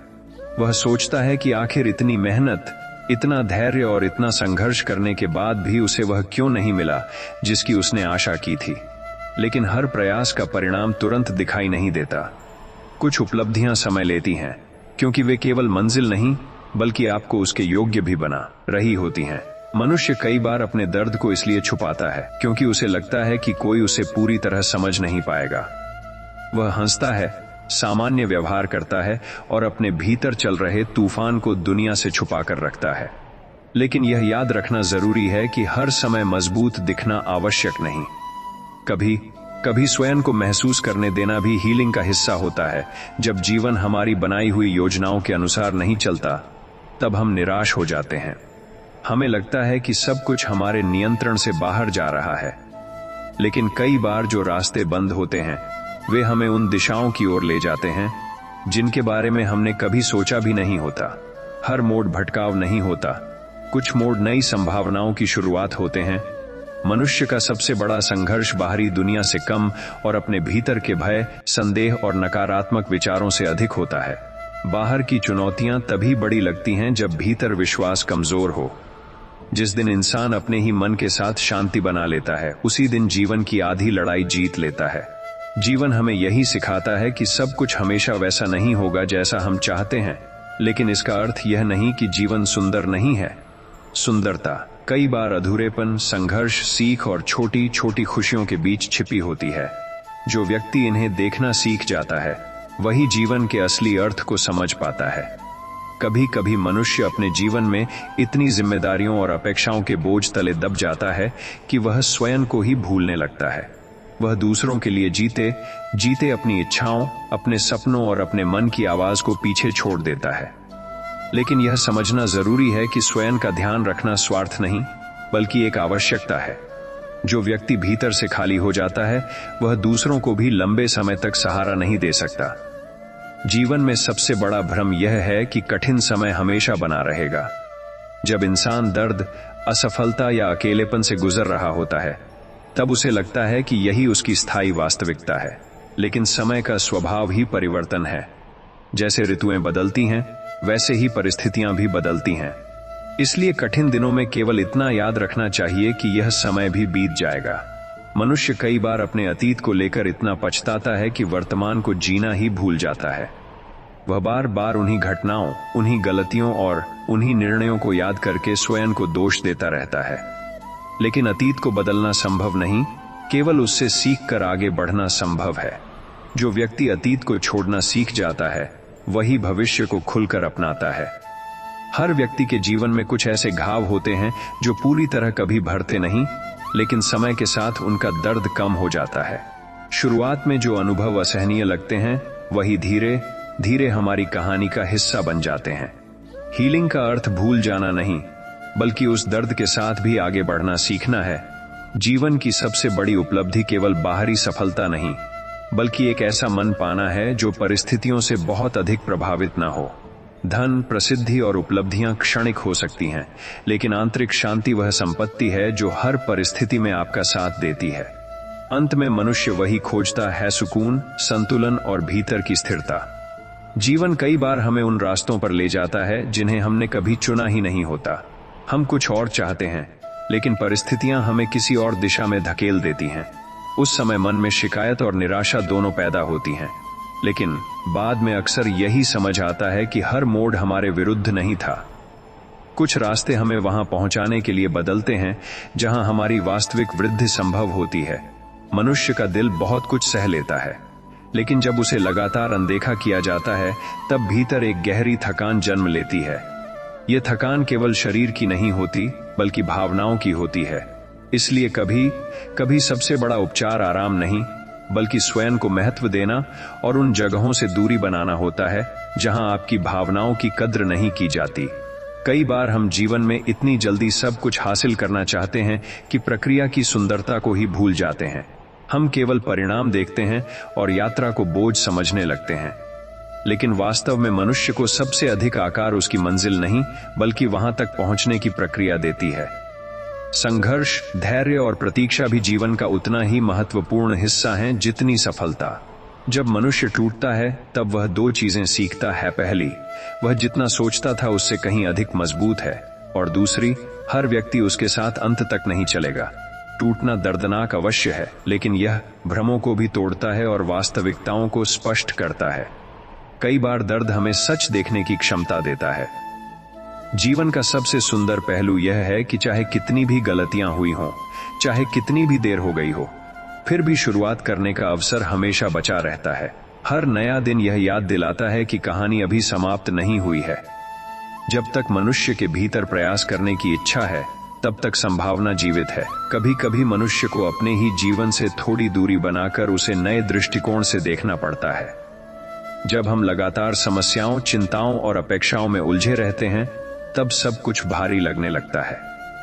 वह सोचता है कि आखिर इतनी मेहनत, इतना धैर्य और इतना संघर्ष करने के बाद भी उसे वह क्यों नहीं मिला जिसकी उसने आशा की थी। लेकिन हर प्रयास का परिणाम तुरंत दिखाई नहीं देता। कुछ उपलब्धियां समय लेती हैं, क्योंकि वे केवल मंजिल नहीं बल्कि आपको उसके योग्य भी बना रही होती हैं। मनुष्य कई बार अपने दर्द को इसलिए छुपाता है क्योंकि उसे लगता है कि कोई उसे पूरी तरह समझ नहीं पाएगा। वह हंसता है, सामान्य व्यवहार करता है और अपने भीतर चल रहे तूफान को दुनिया से छुपा कर रखता है। लेकिन यह याद रखना जरूरी है कि हर समय मजबूत दिखना आवश्यक नहीं। कभी कभी स्वयं को महसूस करने देना भी हीलिंग का हिस्सा होता है। जब जीवन हमारी बनाई हुई योजनाओं के अनुसार नहीं चलता, तब हम निराश हो जाते हैं। हमें लगता है कि सब कुछ हमारे नियंत्रण से बाहर जा रहा है। लेकिन कई बार जो रास्ते बंद होते हैं वे हमें उन दिशाओं की ओर ले जाते हैं जिनके बारे में हमने कभी सोचा भी नहीं होता। हर मोड़ भटकाव नहीं होता, कुछ मोड़ नई संभावनाओं की शुरुआत होते हैं। मनुष्य का सबसे बड़ा संघर्ष बाहरी दुनिया से कम और अपने भीतर के भय, संदेह और नकारात्मक विचारों से अधिक होता है। बाहर की चुनौतियां तभी बड़ी लगती हैं जब भीतर विश्वास कमजोर हो। जिस दिन इंसान अपने ही मन के साथ शांति बना लेता है, उसी दिन जीवन की आधी लड़ाई जीत लेता है। जीवन हमें यही सिखाता है कि सब कुछ हमेशा वैसा नहीं होगा जैसा हम चाहते हैं, लेकिन इसका अर्थ यह नहीं कि जीवन सुंदर नहीं है। सुंदरता कई बार अधूरेपन, संघर्ष, सीख और छोटी छोटी खुशियों के बीच छिपी होती है। जो व्यक्ति इन्हें देखना सीख जाता है वही जीवन के असली अर्थ को समझ पाता है। कभी कभी मनुष्य अपने जीवन में इतनी जिम्मेदारियों और अपेक्षाओं के बोझ तले दब जाता है कि वह स्वयं को ही भूलने लगता है। वह दूसरों के लिए जीते अपनी इच्छाओं, अपने सपनों और अपने मन की आवाज को पीछे छोड़ देता है। लेकिन यह समझना जरूरी है कि स्वयं का ध्यान रखना स्वार्थ नहीं बल्कि एक आवश्यकता है। जो व्यक्ति भीतर से खाली हो जाता है वह दूसरों को भी लंबे समय तक सहारा नहीं दे सकता। जीवन में सबसे बड़ा भ्रम यह है कि कठिन समय हमेशा बना रहेगा। जब इंसान दर्द, असफलता या अकेलेपन से गुजर रहा होता है तब उसे लगता है कि यही उसकी स्थायी वास्तविकता है। लेकिन समय का स्वभाव ही परिवर्तन है। जैसे ऋतुएं बदलती हैं वैसे ही परिस्थितियां भी बदलती हैं। इसलिए कठिन दिनों में केवल इतना याद रखना चाहिए कि यह समय भी बीत जाएगा। मनुष्य कई बार अपने अतीत को लेकर इतना पछताता है कि वर्तमान को जीना ही भूल जाता है। वह बार बार उन्हीं घटनाओं, उन्हीं गलतियों और उन्हीं निर्णयों को याद करके स्वयं को दोष देता रहता है। लेकिन अतीत को बदलना संभव नहीं, केवल उससे सीख कर आगे बढ़ना संभव है। जो व्यक्ति अतीत को छोड़ना सीख जाता है वही भविष्य को खुलकर अपनाता है। हर व्यक्ति के जीवन में कुछ ऐसे घाव होते हैं जो पूरी तरह कभी भरते नहीं, लेकिन समय के साथ उनका दर्द कम हो जाता है। शुरुआत में जो अनुभव असहनीय लगते हैं वही धीरे धीरे हमारी कहानी का हिस्सा बन जाते हैं। हीलिंग का अर्थ भूल जाना नहीं बल्कि उस दर्द के साथ भी आगे बढ़ना सीखना है। जीवन की सबसे बड़ी उपलब्धि केवल बाहरी सफलता नहीं बल्कि एक ऐसा मन पाना है जो परिस्थितियों से बहुत अधिक प्रभावित ना हो। धन, प्रसिद्धि और उपलब्धियां क्षणिक हो सकती हैं, लेकिन आंतरिक शांति वह संपत्ति है जो हर परिस्थिति में आपका साथ देती है। अंत में मनुष्य वही खोजता है, सुकून, संतुलन और भीतर की स्थिरता। जीवन कई बार हमें उन रास्तों पर ले जाता है जिन्हें हमने कभी चुना ही नहीं होता। हम कुछ और चाहते हैं लेकिन परिस्थितियां हमें किसी और दिशा में धकेल देती हैं। उस समय मन में शिकायत और निराशा दोनों पैदा होती हैं, लेकिन बाद में अक्सर यही समझ आता है कि हर मोड़ हमारे विरुद्ध नहीं था। कुछ रास्ते हमें वहां पहुंचाने के लिए बदलते हैं जहां हमारी वास्तविक वृद्धि संभव होती है। मनुष्य का दिल बहुत कुछ सह लेता है, लेकिन जब उसे लगातार अनदेखा किया जाता है तब भीतर एक गहरी थकान जन्म लेती है। यह थकान केवल शरीर की नहीं होती बल्कि भावनाओं की होती है। इसलिए कभी कभी सबसे बड़ा उपचार आराम नहीं बल्कि स्वयं को महत्व देना और उन जगहों से दूरी बनाना होता है जहां आपकी भावनाओं की कद्र नहीं की जाती। कई बार हम जीवन में इतनी जल्दी सब कुछ हासिल करना चाहते हैं कि प्रक्रिया की सुंदरता को ही भूल जाते हैं। हम केवल परिणाम देखते हैं और यात्रा को बोझ समझने लगते हैं। लेकिन वास्तव में मनुष्य को सबसे अधिक आकार उसकी मंजिल नहीं बल्कि वहां तक पहुंचने की प्रक्रिया देती है। संघर्ष, धैर्य और प्रतीक्षा भी जीवन का उतना ही महत्वपूर्ण हिस्सा है जितनी सफलता। जब मनुष्य टूटता है तब वह दो चीजें सीखता है। पहली, वह जितना सोचता था उससे कहीं अधिक मजबूत है, और दूसरी, हर व्यक्ति उसके साथ अंत तक नहीं चलेगा। टूटना दर्दनाक अवश्य है, लेकिन यह भ्रमों को भी तोड़ता है और वास्तविकताओं को स्पष्ट करता है। कई बार दर्द हमें सच देखने की क्षमता देता है। जीवन का सबसे सुंदर पहलू यह है कि चाहे कितनी भी गलतियां हुई हों, चाहे कितनी भी देर हो गई हो, फिर भी शुरुआत करने का अवसर हमेशा बचा रहता है। हर नया दिन यह याद दिलाता है कि कहानी अभी समाप्त नहीं हुई है। जब तक मनुष्य के भीतर प्रयास करने की इच्छा है तब तक संभावना जीवित है। कभी कभी मनुष्य को अपने ही जीवन से थोड़ी दूरी बनाकर उसे नए दृष्टिकोण से देखना पड़ता है। जब हम लगातार समस्याओं, चिंताओं और अपेक्षाओं में उलझे रहते हैं तब सब कुछ भारी लगने लगता है।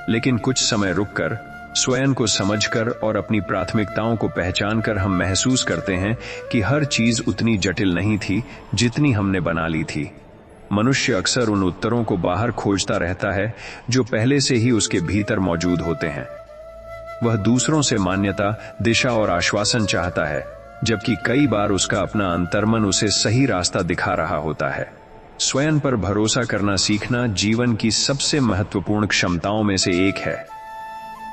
लेकिन कुछ समय रुककर, स्वयं को समझकर और अपनी प्राथमिकताओं को पहचानकर हम महसूस करते हैं कि हर चीज उतनी जटिल नहीं थी जितनी हमने बना ली थी। मनुष्य अक्सर उन उत्तरों को बाहर खोजता रहता है जो पहले से ही उसके भीतर मौजूद होते हैं। वह दूसरों से मान्यता, दिशा और आश्वासन चाहता है, जबकि कई बार उसका अपना अंतर्मन उसे सही रास्ता दिखा रहा होता है। स्वयं पर भरोसा करना सीखना जीवन की सबसे महत्वपूर्ण क्षमताओं में से एक है।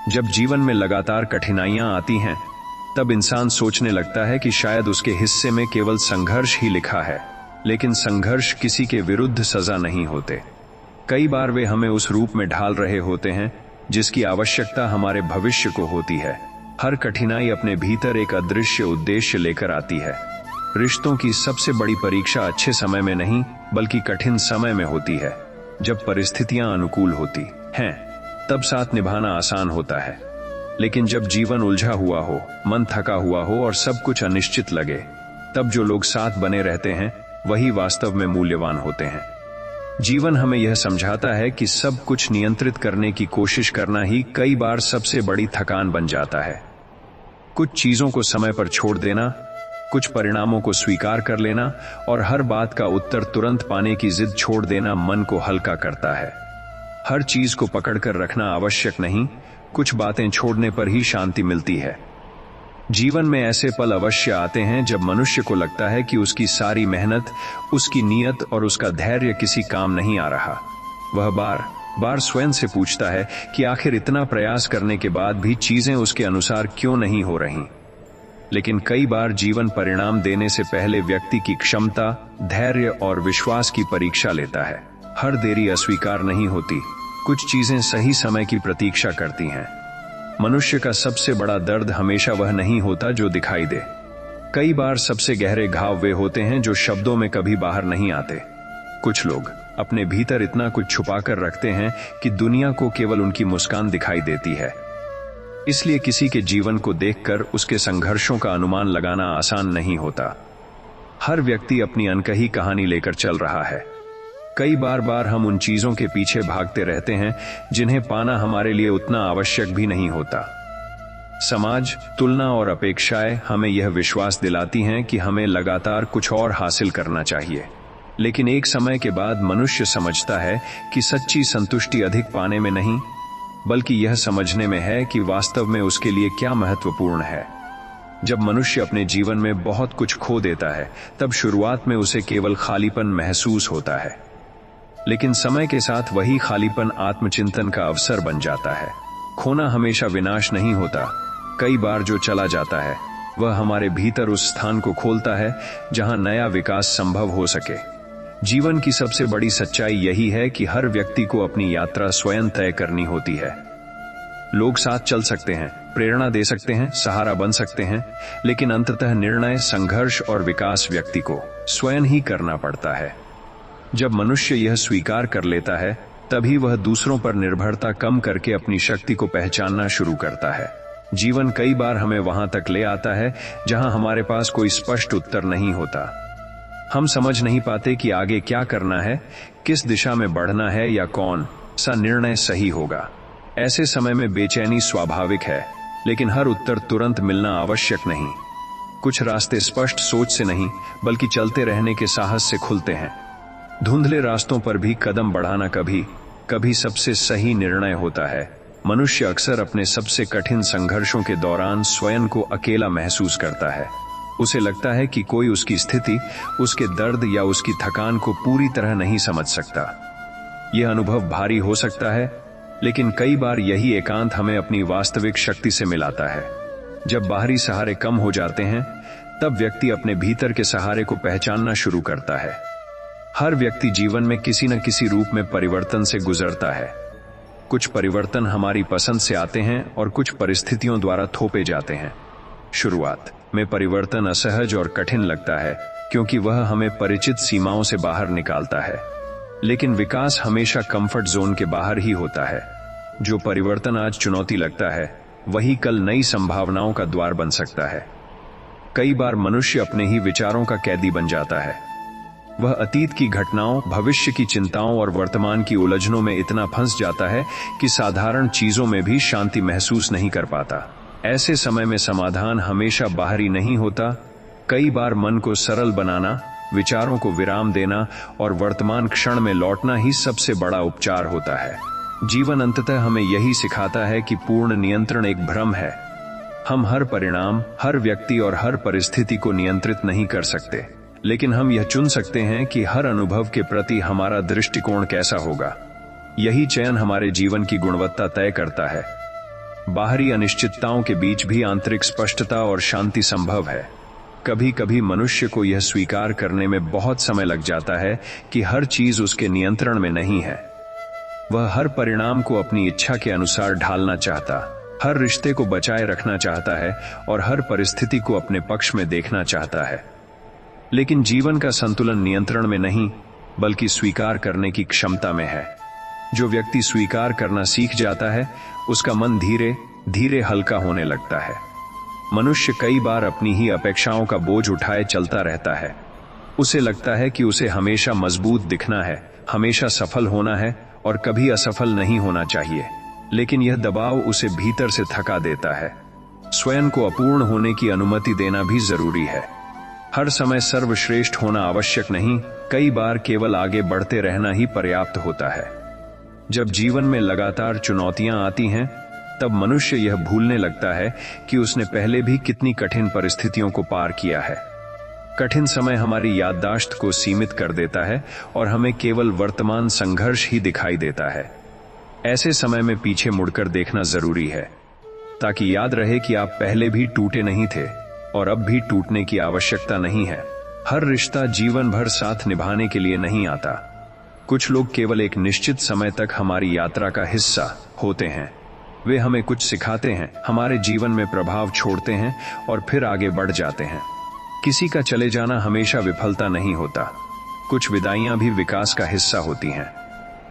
जब जीवन में लगातार कठिनाइयां आती हैं, तब इंसान सोचने लगता है कि शायद उसके हिस्से में केवल संघर्ष ही लिखा है, लेकिन संघर्ष किसी के विरुद्ध सजा नहीं होते। कई बार वे हमें उस रूप में ढाल रहे होते हैं जिसकी आवश्यकता हमारे भविष्य को होती है। हर कठिनाई अपने भीतर एक अदृश्य उद्देश्य लेकर आती है। रिश्तों की सबसे बड़ी परीक्षा अच्छे समय में नहीं बल्कि कठिन समय में होती है। जब परिस्थितियां अनुकूल होती हैं तब साथ निभाना आसान होता है, लेकिन जब जीवन उलझा हुआ हो, मन थका हुआ हो और सब कुछ अनिश्चित लगे, तब जो लोग साथ बने रहते हैं वही वास्तव में मूल्यवान होते हैं। जीवन हमें यह समझाता है कि सब कुछ नियंत्रित करने की कोशिश करना ही कई बार सबसे बड़ी थकान बन जाता है। कुछ चीजों को समय पर छोड़ देना, कुछ परिणामों को स्वीकार कर लेना और हर बात का उत्तर तुरंत पाने की जिद छोड़ देना मन को हल्का करता है। हर चीज को पकड़कर रखना आवश्यक नहीं, कुछ बातें छोड़ने पर ही शांति मिलती है। जीवन में ऐसे पल अवश्य आते हैं जब मनुष्य को लगता है कि उसकी सारी मेहनत, उसकी नीयत और उसका धैर्य किसी काम नहीं आ रहा। वह बार बार स्वयं से पूछता है कि आखिर इतना प्रयास करने के बाद भी चीजें उसके अनुसार क्यों नहीं हो रही। लेकिन कई बार जीवन परिणाम देने से पहले व्यक्ति की क्षमता, धैर्य और विश्वास की परीक्षा लेता है। हर देरी अस्वीकार नहीं होती, कुछ चीजें सही समय की प्रतीक्षा करती हैं। मनुष्य का सबसे बड़ा दर्द हमेशा वह नहीं होता जो दिखाई दे। कई बार सबसे गहरे घाव वे होते हैं जो शब्दों में कभी बाहर नहीं आते। कुछ लोग अपने भीतर इतना कुछ छुपाकर रखते हैं कि दुनिया को केवल उनकी मुस्कान दिखाई देती है। इसलिए किसी के जीवन को देखकर उसके संघर्षों का अनुमान लगाना आसान नहीं होता। हर व्यक्ति अपनी अनकही कहानी लेकर चल रहा है। कई बार हम उन चीजों के पीछे भागते रहते हैं जिन्हें पाना हमारे लिए उतना आवश्यक भी नहीं होता। समाज, तुलना और अपेक्षाएं हमें यह विश्वास दिलाती हैं कि हमें लगातार कुछ और हासिल करना चाहिए। लेकिन एक समय के बाद मनुष्य समझता है कि सच्ची संतुष्टि अधिक पाने में नहीं बल्कि यह समझने में है कि वास्तव में उसके लिए क्या महत्वपूर्ण है। जब मनुष्य अपने जीवन में बहुत कुछ खो देता है तब शुरुआत में उसे केवल खालीपन महसूस होता है, लेकिन समय के साथ वही खालीपन आत्मचिंतन का अवसर बन जाता है। खोना हमेशा विनाश नहीं होता। कई बार जो चला जाता है वह हमारे भीतर उस स्थान को खोलता है जहां नया विकास संभव हो सके। जीवन की सबसे बड़ी सच्चाई यही है कि हर व्यक्ति को अपनी यात्रा स्वयं तय करनी होती है। लोग साथ चल सकते हैं, प्रेरणा दे सकते हैं, सहारा बन सकते हैं, लेकिन अंततः निर्णय, संघर्ष और विकास व्यक्ति को स्वयं ही करना पड़ता है। जब मनुष्य यह स्वीकार कर लेता है, तभी वह दूसरों पर निर्भरता कम करके अपनी शक्ति को पहचानना शुरू करता है। जीवन कई बार हमें वहां तक ले आता है जहां हमारे पास कोई स्पष्ट उत्तर नहीं होता। हम समझ नहीं पाते कि आगे क्या करना है, किस दिशा में बढ़ना है या कौन सा निर्णय सही होगा। ऐसे समय में बेचैनी स्वाभाविक है, लेकिन हर उत्तर तुरंत मिलना आवश्यक नहीं। कुछ रास्ते स्पष्ट सोच से नहीं, बल्कि चलते रहने के साहस से खुलते हैं। धुंधले रास्तों पर भी कदम बढ़ाना कभी कभी सबसे सही निर्णय होता है। मनुष्य अक्सर अपने सबसे कठिन संघर्षों के दौरान स्वयं को अकेला महसूस करता है। उसे लगता है कि कोई उसकी स्थिति, उसके दर्द या उसकी थकान को पूरी तरह नहीं समझ सकता। यह अनुभव भारी हो सकता है, लेकिन कई बार यही एकांत हमें अपनी वास्तविक शक्ति से मिलाता है। जब बाहरी सहारे कम हो जाते हैं, तब व्यक्ति अपने भीतर के सहारे को पहचानना शुरू करता है। हर व्यक्ति जीवन में किसी न किसी रूप में परिवर्तन से गुजरता है। कुछ परिवर्तन हमारी पसंद से आते हैं और कुछ परिस्थितियों द्वारा थोपे जाते हैं। शुरुआत में परिवर्तन असहज और कठिन लगता है, क्योंकि वह हमें परिचित सीमाओं से बाहर निकालता है। लेकिन विकास हमेशा कंफर्ट जोन के बाहर ही होता है। जो परिवर्तन आज चुनौती लगता है, वही कल नई संभावनाओं का द्वार बन सकता है। कई बार मनुष्य अपने ही विचारों का कैदी बन जाता है। वह अतीत की घटनाओं, भविष्य की चिंताओं और वर्तमान की उलझनों में इतना फंस जाता है कि साधारण चीजों में भी शांति महसूस नहीं कर पाता। ऐसे समय में समाधान हमेशा बाहरी नहीं होता। कई बार मन को सरल बनाना, विचारों को विराम देना और वर्तमान क्षण में लौटना ही सबसे बड़ा उपचार होता है। जीवन अंततः हमें यही सिखाता है कि पूर्ण नियंत्रण एक भ्रम है। हम हर परिणाम, हर व्यक्ति और हर परिस्थिति को नियंत्रित नहीं कर सकते, लेकिन हम यह चुन सकते हैं कि हर अनुभव के प्रति हमारा दृष्टिकोण कैसा होगा। यही चयन हमारे जीवन की गुणवत्ता तय करता है। बाहरी अनिश्चितताओं के बीच भी आंतरिक स्पष्टता और शांति संभव है। कभी कभी मनुष्य को यह स्वीकार करने में बहुत समय लग जाता है कि हर चीज उसके नियंत्रण में नहीं है। वह हर परिणाम को अपनी इच्छा के अनुसार ढालना चाहता, हर रिश्ते को बचाए रखना चाहता है और हर परिस्थिति को अपने पक्ष में देखना चाहता है। लेकिन जीवन का संतुलन नियंत्रण में नहीं, बल्कि स्वीकार करने की क्षमता में है। जो व्यक्ति स्वीकार करना सीख जाता है, उसका मन धीरे धीरे हल्का होने लगता है। मनुष्य कई बार अपनी ही अपेक्षाओं का बोझ उठाए चलता रहता है। उसे लगता है कि उसे हमेशा मजबूत दिखना है, हमेशा सफल होना है और कभी असफल नहीं होना चाहिए। लेकिन यह दबाव उसे भीतर से थका देता है। स्वयं को अपूर्ण होने की अनुमति देना भी जरूरी है। हर समय सर्वश्रेष्ठ होना आवश्यक नहीं, कई बार केवल आगे बढ़ते रहना ही पर्याप्त होता है। जब जीवन में लगातार चुनौतियां आती हैं, तब मनुष्य यह भूलने लगता है कि उसने पहले भी कितनी कठिन परिस्थितियों को पार किया है। कठिन समय हमारी याददाश्त को सीमित कर देता है और हमें केवल वर्तमान संघर्ष ही दिखाई देता है। ऐसे समय में पीछे मुड़कर देखना जरूरी है, ताकि याद रहे कि आप पहले भी टूटे नहीं थे और अब भी टूटने की आवश्यकता नहीं है। हर रिश्ता जीवन भर साथ निभाने के लिए नहीं आता। कुछ लोग केवल एक निश्चित समय तक हमारी यात्रा का हिस्सा होते हैं। वे हमें कुछ सिखाते हैं, हमारे जीवन में प्रभाव छोड़ते हैं और फिर आगे बढ़ जाते हैं। किसी का चले जाना हमेशा विफलता नहीं होता। कुछ विदाइयां भी विकास का हिस्सा होती हैं।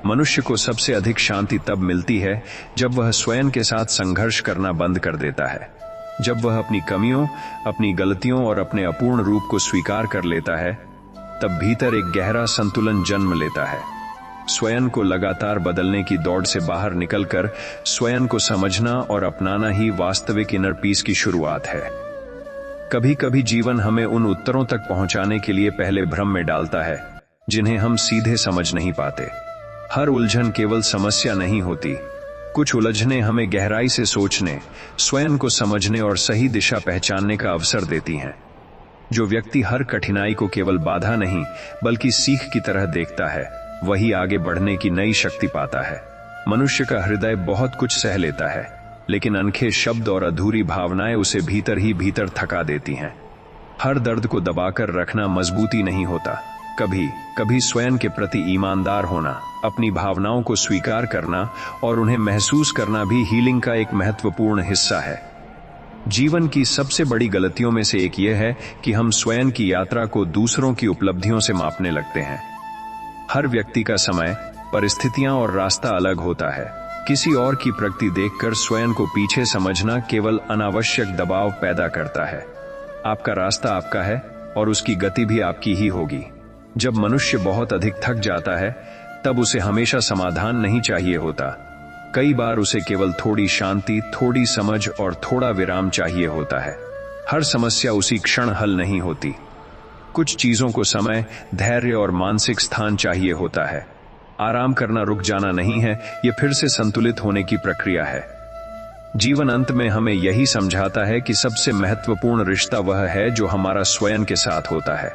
मनुष्य को सबसे अधिक शांति तब मिलती है जब वह स्वयं के साथ संघर्ष करना बंद कर देता है। जब वह अपनी कमियों, अपनी गलतियों और अपने अपूर्ण रूप को स्वीकार कर लेता है, तब भीतर एक गहरा संतुलन जन्म लेता है। स्वयं को लगातार बदलने की दौड़ से बाहर निकलकर स्वयं को समझना और अपनाना ही वास्तविक इनर पीस की शुरुआत है। कभी कभी जीवन हमें उन उत्तरों तक पहुंचाने के लिए पहले भ्रम में डालता है, जिन्हें हम सीधे समझ नहीं पाते। हर उलझन केवल समस्या नहीं होती। कुछ उलझनें हमें गहराई से सोचने, स्वयं को समझने और सही दिशा पहचानने का अवसर देती हैं। जो व्यक्ति हर कठिनाई को केवल बाधा नहीं, बल्कि सीख की तरह देखता है, वही आगे बढ़ने की नई शक्ति पाता है। मनुष्य का हृदय बहुत कुछ सह लेता है, लेकिन अनखे शब्द और अधूरी भावनाएं उसे भीतर ही भीतर थका देती हैं। हर दर्द को दबाकर रखना मजबूती नहीं होता। कभी कभी स्वयं के प्रति ईमानदार होना, अपनी भावनाओं को स्वीकार करना और उन्हें महसूस करना भी हीलिंग का एक महत्वपूर्ण हिस्सा है। जीवन की सबसे बड़ी गलतियों में से एक यह है कि हम स्वयं की यात्रा को दूसरों की उपलब्धियों से मापने लगते हैं। हर व्यक्ति का समय, परिस्थितियां और रास्ता अलग होता है। किसी और की प्रगति देखकर स्वयं को पीछे समझना केवल अनावश्यक दबाव पैदा करता है। आपका रास्ता आपका है और उसकी गति भी आपकी ही होगी। जब मनुष्य बहुत अधिक थक जाता है, तब उसे हमेशा समाधान नहीं चाहिए होता। कई बार उसे केवल थोड़ी शांति, थोड़ी समझ और थोड़ा विराम चाहिए होता है। हर समस्या उसी क्षण हल नहीं होती। कुछ चीजों को समय, धैर्य और मानसिक स्थान चाहिए होता है। आराम करना रुक जाना नहीं है, यह फिर से संतुलित होने की प्रक्रिया है। जीवन अंत में हमें यही समझाता है कि सबसे महत्वपूर्ण रिश्ता वह है जो हमारा स्वयं के साथ होता है।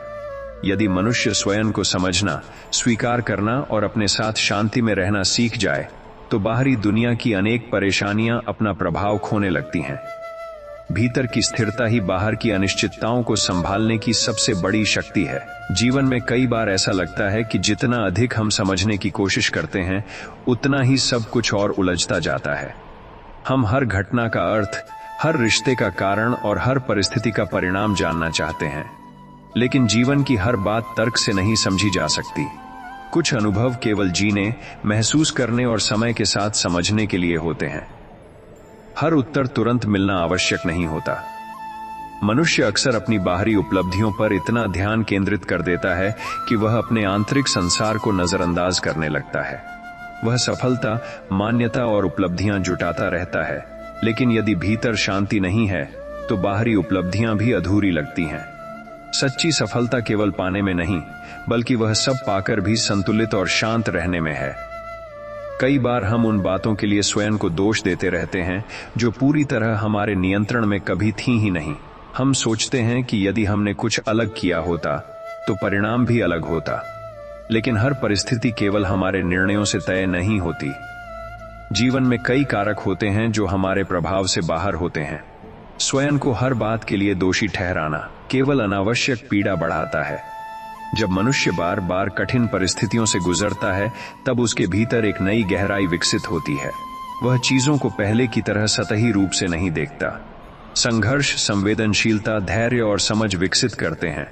यदि मनुष्य स्वयं को समझना, स्वीकार करना और अपने साथ शांति में रहना सीख जाए, तो बाहरी दुनिया की अनेक परेशानियां अपना प्रभाव खोने लगती हैं। भीतर की स्थिरता ही बाहर की अनिश्चितताओं को संभालने की सबसे बड़ी शक्ति है। जीवन में कई बार ऐसा लगता है कि जितना अधिक हम समझने की कोशिश करते हैं, उतना ही सब कुछ और उलझता जाता है। हम हर घटना का अर्थ, हर रिश्ते का कारण और हर परिस्थिति का परिणाम जानना चाहते हैं, लेकिन जीवन की हर बात तर्क से नहीं समझी जा सकती। कुछ अनुभव केवल जीने, महसूस करने और समय के साथ समझने के लिए होते हैं। हर उत्तर तुरंत मिलना आवश्यक नहीं होता। मनुष्य अक्सर अपनी बाहरी उपलब्धियों पर इतना ध्यान केंद्रित कर देता है कि वह अपने आंतरिक संसार को नजरअंदाज करने लगता है। वह सफलता, मान्यता और उपलब्धियां जुटाता रहता है, लेकिन यदि भीतर शांति नहीं है, तो बाहरी उपलब्धियां भी अधूरी लगती हैं। सच्ची सफलता केवल पाने में नहीं, बल्कि वह सब पाकर भी संतुलित और शांत रहने में है। कई बार हम उन बातों के लिए स्वयं को दोष देते रहते हैं जो पूरी तरह हमारे नियंत्रण में कभी थी ही नहीं। हम सोचते हैं कि यदि हमने कुछ अलग किया होता, तो परिणाम भी अलग होता। लेकिन हर परिस्थिति केवल हमारे निर्णयों से तय नहीं होती। जीवन में कई कारक होते हैं जो हमारे प्रभाव से बाहर होते हैं। स्वयं को हर बात के लिए दोषी ठहराना केवल अनावश्यक पीड़ा बढ़ाता है। जब मनुष्य बार बार कठिन परिस्थितियों से गुजरता है, तब उसके भीतर एक नई गहराई विकसित होती है। वह चीजों को पहले की तरह सतही रूप से नहीं देखता। संघर्ष, संवेदनशीलता, धैर्य और समझ विकसित करते हैं।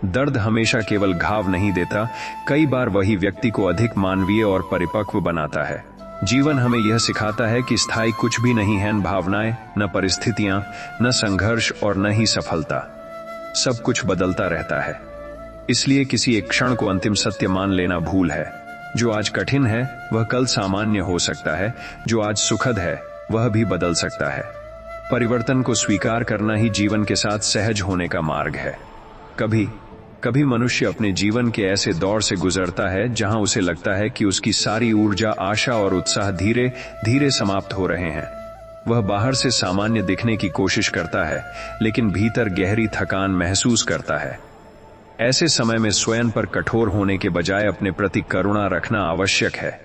दर्द हमेशा केवल घाव नहीं देता, कई बार वही व्यक्ति को अधिक मानवीय और परिपक्व बनाता है। जीवन हमें यह सिखाता है कि स्थायी कुछ भी नहीं है, न भावनाएं, न परिस्थितियां, न संघर्ष और न ही सफलता। सब कुछ बदलता रहता है। इसलिए किसी एक क्षण को अंतिम सत्य मान लेना भूल है। जो आज कठिन है, वह कल सामान्य हो सकता है। जो आज सुखद है, वह भी बदल सकता है। परिवर्तन को स्वीकार करना ही जीवन के साथ सहज होने का मार्ग है। कभी कभी मनुष्य अपने जीवन के ऐसे दौर से गुजरता है जहां उसे लगता है कि उसकी सारी ऊर्जा, आशा और उत्साह धीरे धीरे समाप्त हो रहे हैं। वह बाहर से सामान्य दिखने की कोशिश करता है, लेकिन भीतर गहरी थकान महसूस करता है। ऐसे समय में स्वयं पर कठोर होने के बजाय अपने प्रति करुणा रखना आवश्यक है।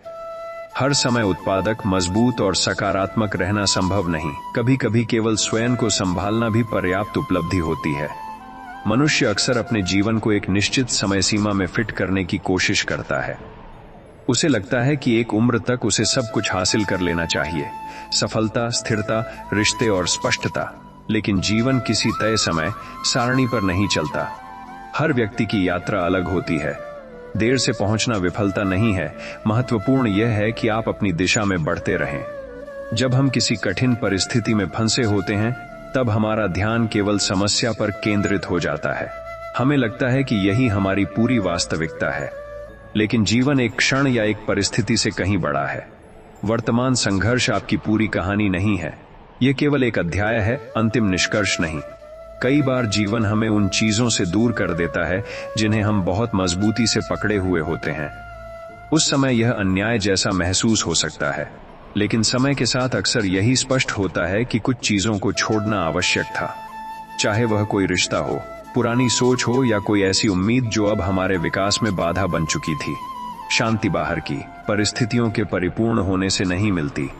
हर समय उत्पादक, मजबूत और सकारात्मक रहना संभव नहीं। कभी कभी केवल स्वयं को संभालना भी पर्याप्त उपलब्धि होती है। मनुष्य अक्सर अपने जीवन को एक निश्चित समय सीमा में फिट करने की कोशिश करता है। उसे लगता है कि एक उम्र तक उसे सब कुछ हासिल कर लेना चाहिए, सफलता, स्थिरता, रिश्ते और स्पष्टता। लेकिन जीवन किसी तय समय सारणी पर नहीं चलता। हर व्यक्ति की यात्रा अलग होती है। देर से पहुंचना विफलता नहीं है, महत्वपूर्ण यह है कि आप अपनी दिशा में बढ़ते रहें। जब हम किसी कठिन परिस्थिति में फंसे होते हैं, तब हमारा ध्यान केवल समस्या पर केंद्रित हो जाता है। हमें लगता है कि यही हमारी पूरी वास्तविकता है, लेकिन जीवन एक क्षण या एक परिस्थिति से कहीं बड़ा है। वर्तमान संघर्ष आपकी पूरी कहानी नहीं है, यह केवल एक अध्याय है, अंतिम निष्कर्ष नहीं। कई बार जीवन हमें उन चीजों से दूर कर देता है जिन्हें हम बहुत मजबूती से पकड़े हुए होते हैं। उस समय यह अन्याय जैसा महसूस हो सकता है, लेकिन समय के साथ अक्सर यही स्पष्ट होता है कि कुछ चीजों को छोड़ना आवश्यक था। चाहे वह कोई रिश्ता हो, पुरानी सोच हो या कोई ऐसी उम्मीद जो अब हमारे विकास में बाधा बन चुकी थी। शांति बाहर की परिस्थितियों के परिपूर्ण होने से नहीं मिलती।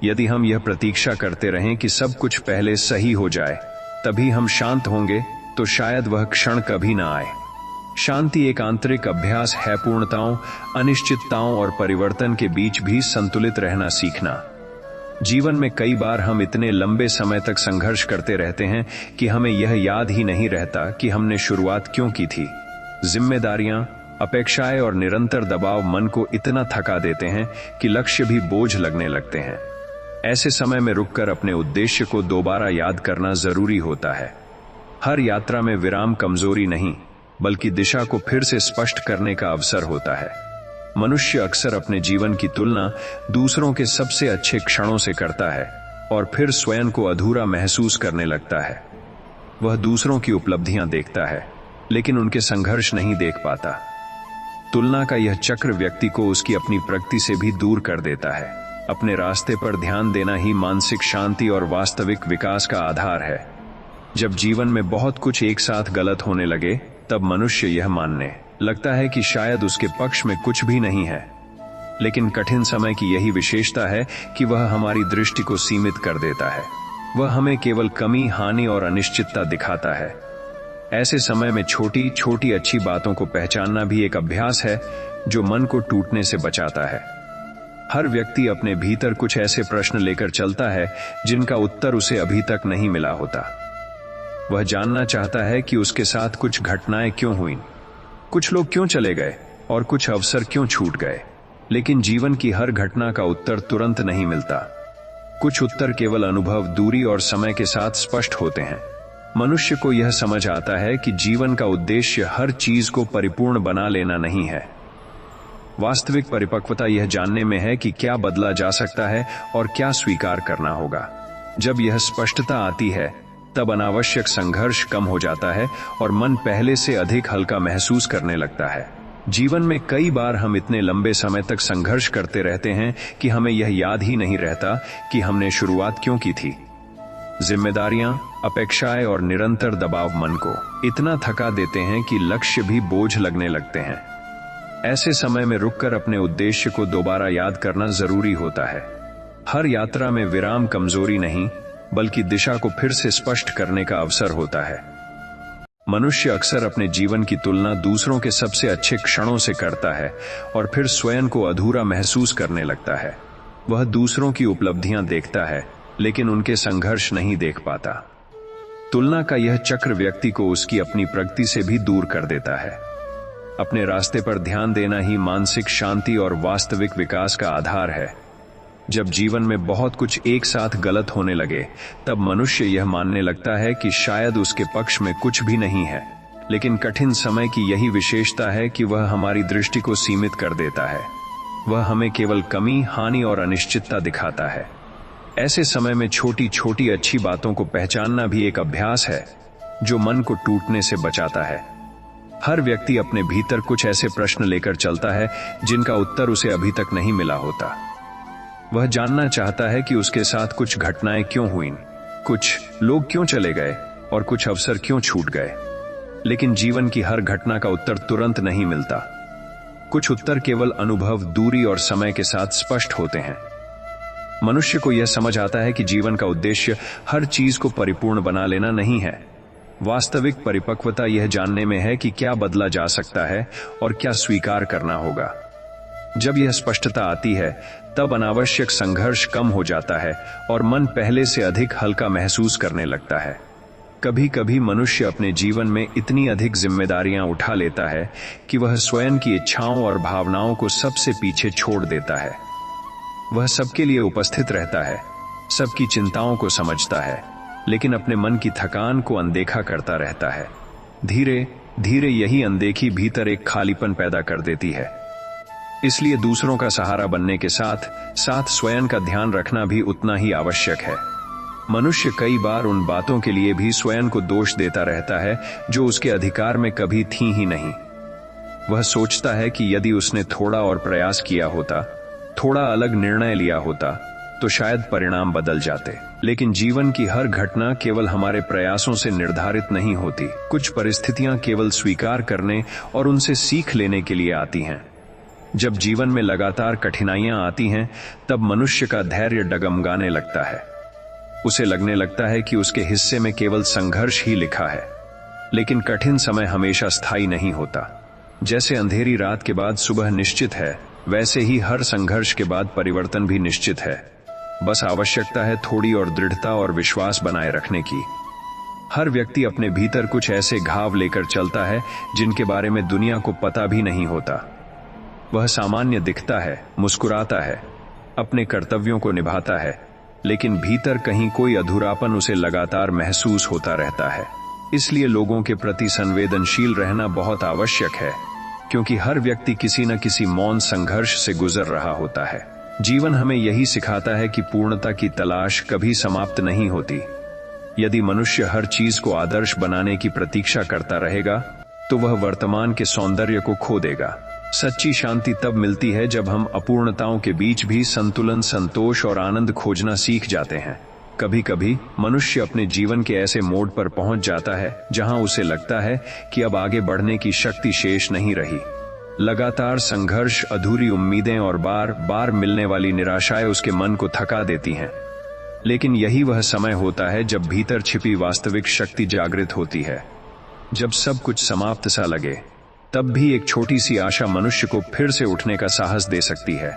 यदि हम यह प्रतीक्षा करते रहें कि सब कुछ पहले सही हो जाए, तभी हम शांत होंगे, तो शायद वह क्षण कभी ना आए। शांति एक आंतरिक अभ्यास है, पूर्णताओं, अनिश्चितताओं और परिवर्तन के बीच भी संतुलित रहना सीखना। जीवन में कई बार हम इतने लंबे समय तक संघर्ष करते रहते हैं कि हमें यह याद ही नहीं रहता कि हमने शुरुआत क्यों की थी। जिम्मेदारियां, अपेक्षाएं और निरंतर दबाव मन को इतना थका देते हैं कि लक्ष्य भी बोझ लगने लगते हैं। ऐसे समय में रुककर अपने उद्देश्य को दोबारा याद करना जरूरी होता है। हर यात्रा में विराम कमजोरी नहीं, बल्कि दिशा को फिर से स्पष्ट करने का अवसर होता है। मनुष्य अक्सर अपने जीवन की तुलना दूसरों के सबसे अच्छे क्षणों से करता है और फिर स्वयं को अधूरा महसूस करने लगता है। वह दूसरों की उपलब्धियां देखता है, लेकिन उनके संघर्ष नहीं देख पाता। तुलना का यह चक्र व्यक्ति को उसकी अपनी प्रगति से भी दूर कर देता है। अपने रास्ते पर ध्यान देना ही मानसिक शांति और वास्तविक विकास का आधार है। जब जीवन में बहुत कुछ एक साथ गलत होने लगे, तब मनुष्य यह मानने लगता है कि शायद उसके पक्ष में कुछ भी नहीं है। लेकिन कठिन समय की यही विशेषता है कि वह हमारी दृष्टि को सीमित कर देता है। वह हमें केवल कमी, हानि और अनिश्चितता दिखाता है। ऐसे समय में छोटी छोटी अच्छी बातों को पहचानना भी एक अभ्यास है जो मन को टूटने से बचाता है। हर व्यक्ति अपने भीतर कुछ ऐसे प्रश्न लेकर चलता है जिनका उत्तर उसे अभी तक नहीं मिला होता। वह जानना चाहता है कि उसके साथ कुछ घटनाएं क्यों हुईं, कुछ लोग क्यों चले गए और कुछ अवसर क्यों छूट गए। लेकिन जीवन की हर घटना का उत्तर तुरंत नहीं मिलता। कुछ उत्तर केवल अनुभव, दूरी और समय के साथ स्पष्ट होते हैं। मनुष्य को यह समझ आता है कि जीवन का उद्देश्य हर चीज को परिपूर्ण बना लेना नहीं है। वास्तविक परिपक्वता यह जानने में है कि क्या बदला जा सकता है और क्या स्वीकार करना होगा। जब यह स्पष्टता आती है, तब अनावश्यक संघर्ष कम हो जाता है और मन पहले से अधिक हल्का महसूस करने लगता है। जीवन में कई बार हम इतने लंबे समय तक संघर्ष करते रहते हैं कि हमें यह याद ही नहीं रहता कि हमने शुरुआत क्यों की थी। जिम्मेदारियां, अपेक्षाएं और निरंतर दबाव मन को इतना थका देते हैं कि लक्ष्य भी बोझ लगने लगते हैं। ऐसे समय में रुककर अपने उद्देश्य को दोबारा याद करना जरूरी होता है। हर यात्रा में विराम कमजोरी नहीं, बल्कि दिशा को फिर से स्पष्ट करने का अवसर होता है। मनुष्य अक्सर अपने जीवन की तुलना दूसरों के सबसे अच्छे क्षणों से करता है और फिर स्वयं को अधूरा महसूस करने लगता है। वह दूसरों की उपलब्धियां देखता है, लेकिन उनके संघर्ष नहीं देख पाता। तुलना का यह चक्र व्यक्ति को उसकी अपनी प्रगति से भी दूर कर देता है। अपने रास्ते पर ध्यान देना ही मानसिक शांति और वास्तविक विकास का आधार है। जब जीवन में बहुत कुछ एक साथ गलत होने लगे, तब मनुष्य यह मानने लगता है कि शायद उसके पक्ष में कुछ भी नहीं है। लेकिन कठिन समय की यही विशेषता है कि वह हमारी दृष्टि को सीमित कर देता है। वह हमें केवल कमी, हानि और अनिश्चितता दिखाता है। ऐसे समय में छोटी छोटी अच्छी बातों को पहचानना भी एक अभ्यास है जो मन को टूटने से बचाता है। हर व्यक्ति अपने भीतर कुछ ऐसे प्रश्न लेकर चलता है जिनका उत्तर उसे अभी तक नहीं मिला होता। वह जानना चाहता है कि उसके साथ कुछ घटनाएं क्यों हुईं, कुछ लोग क्यों चले गए और कुछ अवसर क्यों छूट गए। लेकिन जीवन की हर घटना का उत्तर तुरंत नहीं मिलता। कुछ उत्तर केवल अनुभव, दूरी और समय के साथ स्पष्ट होते हैं। मनुष्य को यह समझ आता है कि जीवन का उद्देश्य हर चीज को परिपूर्ण बना लेना नहीं है। वास्तविक परिपक्वता यह जानने में है कि क्या बदला जा सकता है और क्या स्वीकार करना होगा। जब यह स्पष्टता आती है, तब अनावश्यक संघर्ष कम हो जाता है और मन पहले से अधिक हल्का महसूस करने लगता है। कभी कभी मनुष्य अपने जीवन में इतनी अधिक जिम्मेदारियां उठा लेता है कि वह स्वयं की इच्छाओं और भावनाओं को सबसे पीछे छोड़ देता है। वह सबके लिए उपस्थित रहता है, सबकी चिंताओं को समझता है, लेकिन अपने मन की थकान को अनदेखा करता रहता है। धीरे धीरे यही अनदेखी भीतर एक खालीपन पैदा कर देती है। इसलिए दूसरों का सहारा बनने के साथ साथ स्वयं का ध्यान रखना भी उतना ही आवश्यक है। मनुष्य कई बार उन बातों के लिए भी स्वयं को दोष देता रहता है जो उसके अधिकार में कभी थी ही नहीं। वह सोचता है कि यदि उसने थोड़ा और प्रयास किया होता, थोड़ा अलग निर्णय लिया होता, तो शायद परिणाम बदल जाते। लेकिन जीवन की हर घटना केवल हमारे प्रयासों से निर्धारित नहीं होती। कुछ परिस्थितियां केवल स्वीकार करने और उनसे सीख लेने के लिए आती हैं। जब जीवन में लगातार कठिनाइयां आती हैं, तब मनुष्य का धैर्य डगमगाने लगता है। उसे लगने लगता है कि उसके हिस्से में केवल संघर्ष ही लिखा है। लेकिन कठिन समय हमेशा स्थायी नहीं होता। जैसे अंधेरी रात के बाद सुबह निश्चित है, वैसे ही हर संघर्ष के बाद परिवर्तन भी निश्चित है। बस आवश्यकता है थोड़ी और दृढ़ता और विश्वास बनाए रखने की। हर व्यक्ति अपने भीतर कुछ ऐसे घाव लेकर चलता है जिनके बारे में दुनिया को पता भी नहीं होता। वह सामान्य दिखता है, मुस्कुराता है, अपने कर्तव्यों को निभाता है, लेकिन भीतर कहीं कोई अधूरापन उसे लगातार महसूस होता रहता है। इसलिए लोगों के प्रति संवेदनशील रहना बहुत आवश्यक है, क्योंकि हर व्यक्ति किसी न किसी मौन संघर्ष से गुजर रहा होता है। जीवन हमें यही सिखाता है कि पूर्णता की तलाश कभी समाप्त नहीं होती। यदि मनुष्य हर चीज को आदर्श बनाने की प्रतीक्षा करता रहेगा तो वह वर्तमान के सौंदर्य को खो देगा। सच्ची शांति तब मिलती है जब हम अपूर्णताओं के बीच भी संतुलन, संतोष और आनंद खोजना सीख जाते हैं। कभी कभी मनुष्य अपने जीवन के ऐसे मोड़ पर पहुंच जाता है जहां उसे लगता है कि अब आगे बढ़ने की शक्ति शेष नहीं रही। लगातार संघर्ष, अधूरी उम्मीदें और बार बार मिलने वाली निराशाएं उसके मन को थका देती हैं। लेकिन यही वह समय होता है जब भीतर छिपी वास्तविक शक्ति जागृत होती है। जब सब कुछ समाप्त सा लगे, तब भी एक छोटी सी आशा मनुष्य को फिर से उठने का साहस दे सकती है।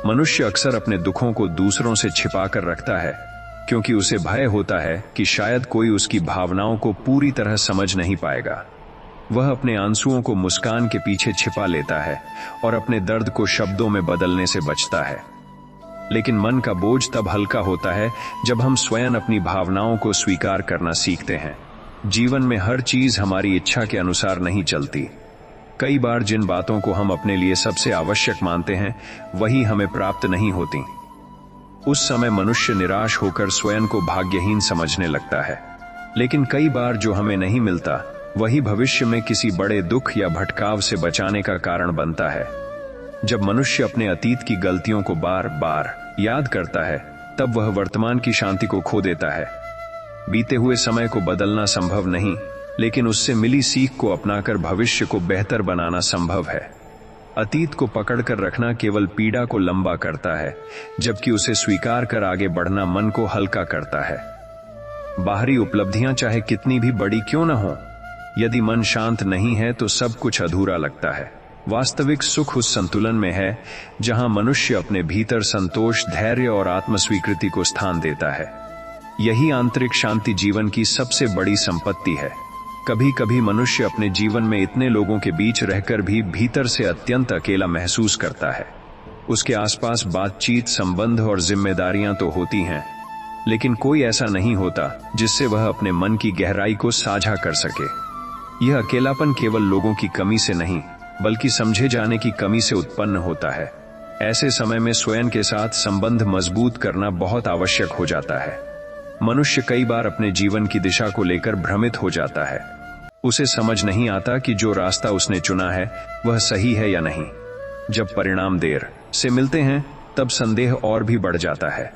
मनुष्य अक्सर अपने दुखों को दूसरों से छिपा कर रखता है, क्योंकि उसे भय होता है कि शायद कोई उसकी भावनाओं को पूरी तरह समझ नहीं पाएगा। वह अपने आंसुओं को मुस्कान के पीछे छिपा लेता है और अपने दर्द को शब्दों में बदलने से बचता है। लेकिन मन का बोझ तब हल्का होता है जब हम स्वयं अपनी भावनाओं को स्वीकार करना सीखते हैं। जीवन में हर चीज हमारी इच्छा के अनुसार नहीं चलती। कई बार जिन बातों को हम अपने लिए सबसे आवश्यक मानते हैं, वही हमें प्राप्त नहीं होती। उस समय मनुष्य निराश होकर स्वयं को भाग्यहीन समझने लगता है। लेकिन कई बार जो हमें नहीं मिलता, वही भविष्य में किसी बड़े दुख या भटकाव से बचाने का कारण बनता है। जब मनुष्य अपने अतीत की गलतियों को बार बार याद करता है, तब वह वर्तमान की शांति को खो देता है। बीते हुए समय को बदलना संभव नहीं, लेकिन उससे मिली सीख को अपनाकर भविष्य को बेहतर बनाना संभव है। अतीत को पकड़कर रखना केवल पीड़ा को लंबा करता है, जबकि उसे स्वीकार कर आगे बढ़ना मन को हल्का करता है। बाहरी उपलब्धियां चाहे कितनी भी बड़ी क्यों न हो, यदि मन शांत नहीं है तो सब कुछ अधूरा लगता है। वास्तविक सुख उस संतुलन में है जहां मनुष्य अपने भीतर संतोष, धैर्य और आत्मस्वीकृति को स्थान देता है। यही आंतरिक शांति जीवन की सबसे बड़ी संपत्ति है। कभी कभी मनुष्य अपने जीवन में इतने लोगों के बीच रहकर भी भीतर से अत्यंत अकेला महसूस करता है। उसके आसपास बातचीत, संबंध और जिम्मेदारियां तो होती हैं, लेकिन कोई ऐसा नहीं होता जिससे वह अपने मन की गहराई को साझा कर सके। यह अकेलापन केवल लोगों की कमी से नहीं, बल्कि समझे जाने की कमी से उत्पन्न होता है। ऐसे समय में स्वयं के साथ संबंध मजबूत करना बहुत आवश्यक हो जाता है। मनुष्य कई बार अपने जीवन की दिशा को लेकर भ्रमित हो जाता है। उसे समझ नहीं आता कि जो रास्ता उसने चुना है वह सही है या नहीं। जब परिणाम देर से मिलते हैं, तब संदेह और भी बढ़ जाता है।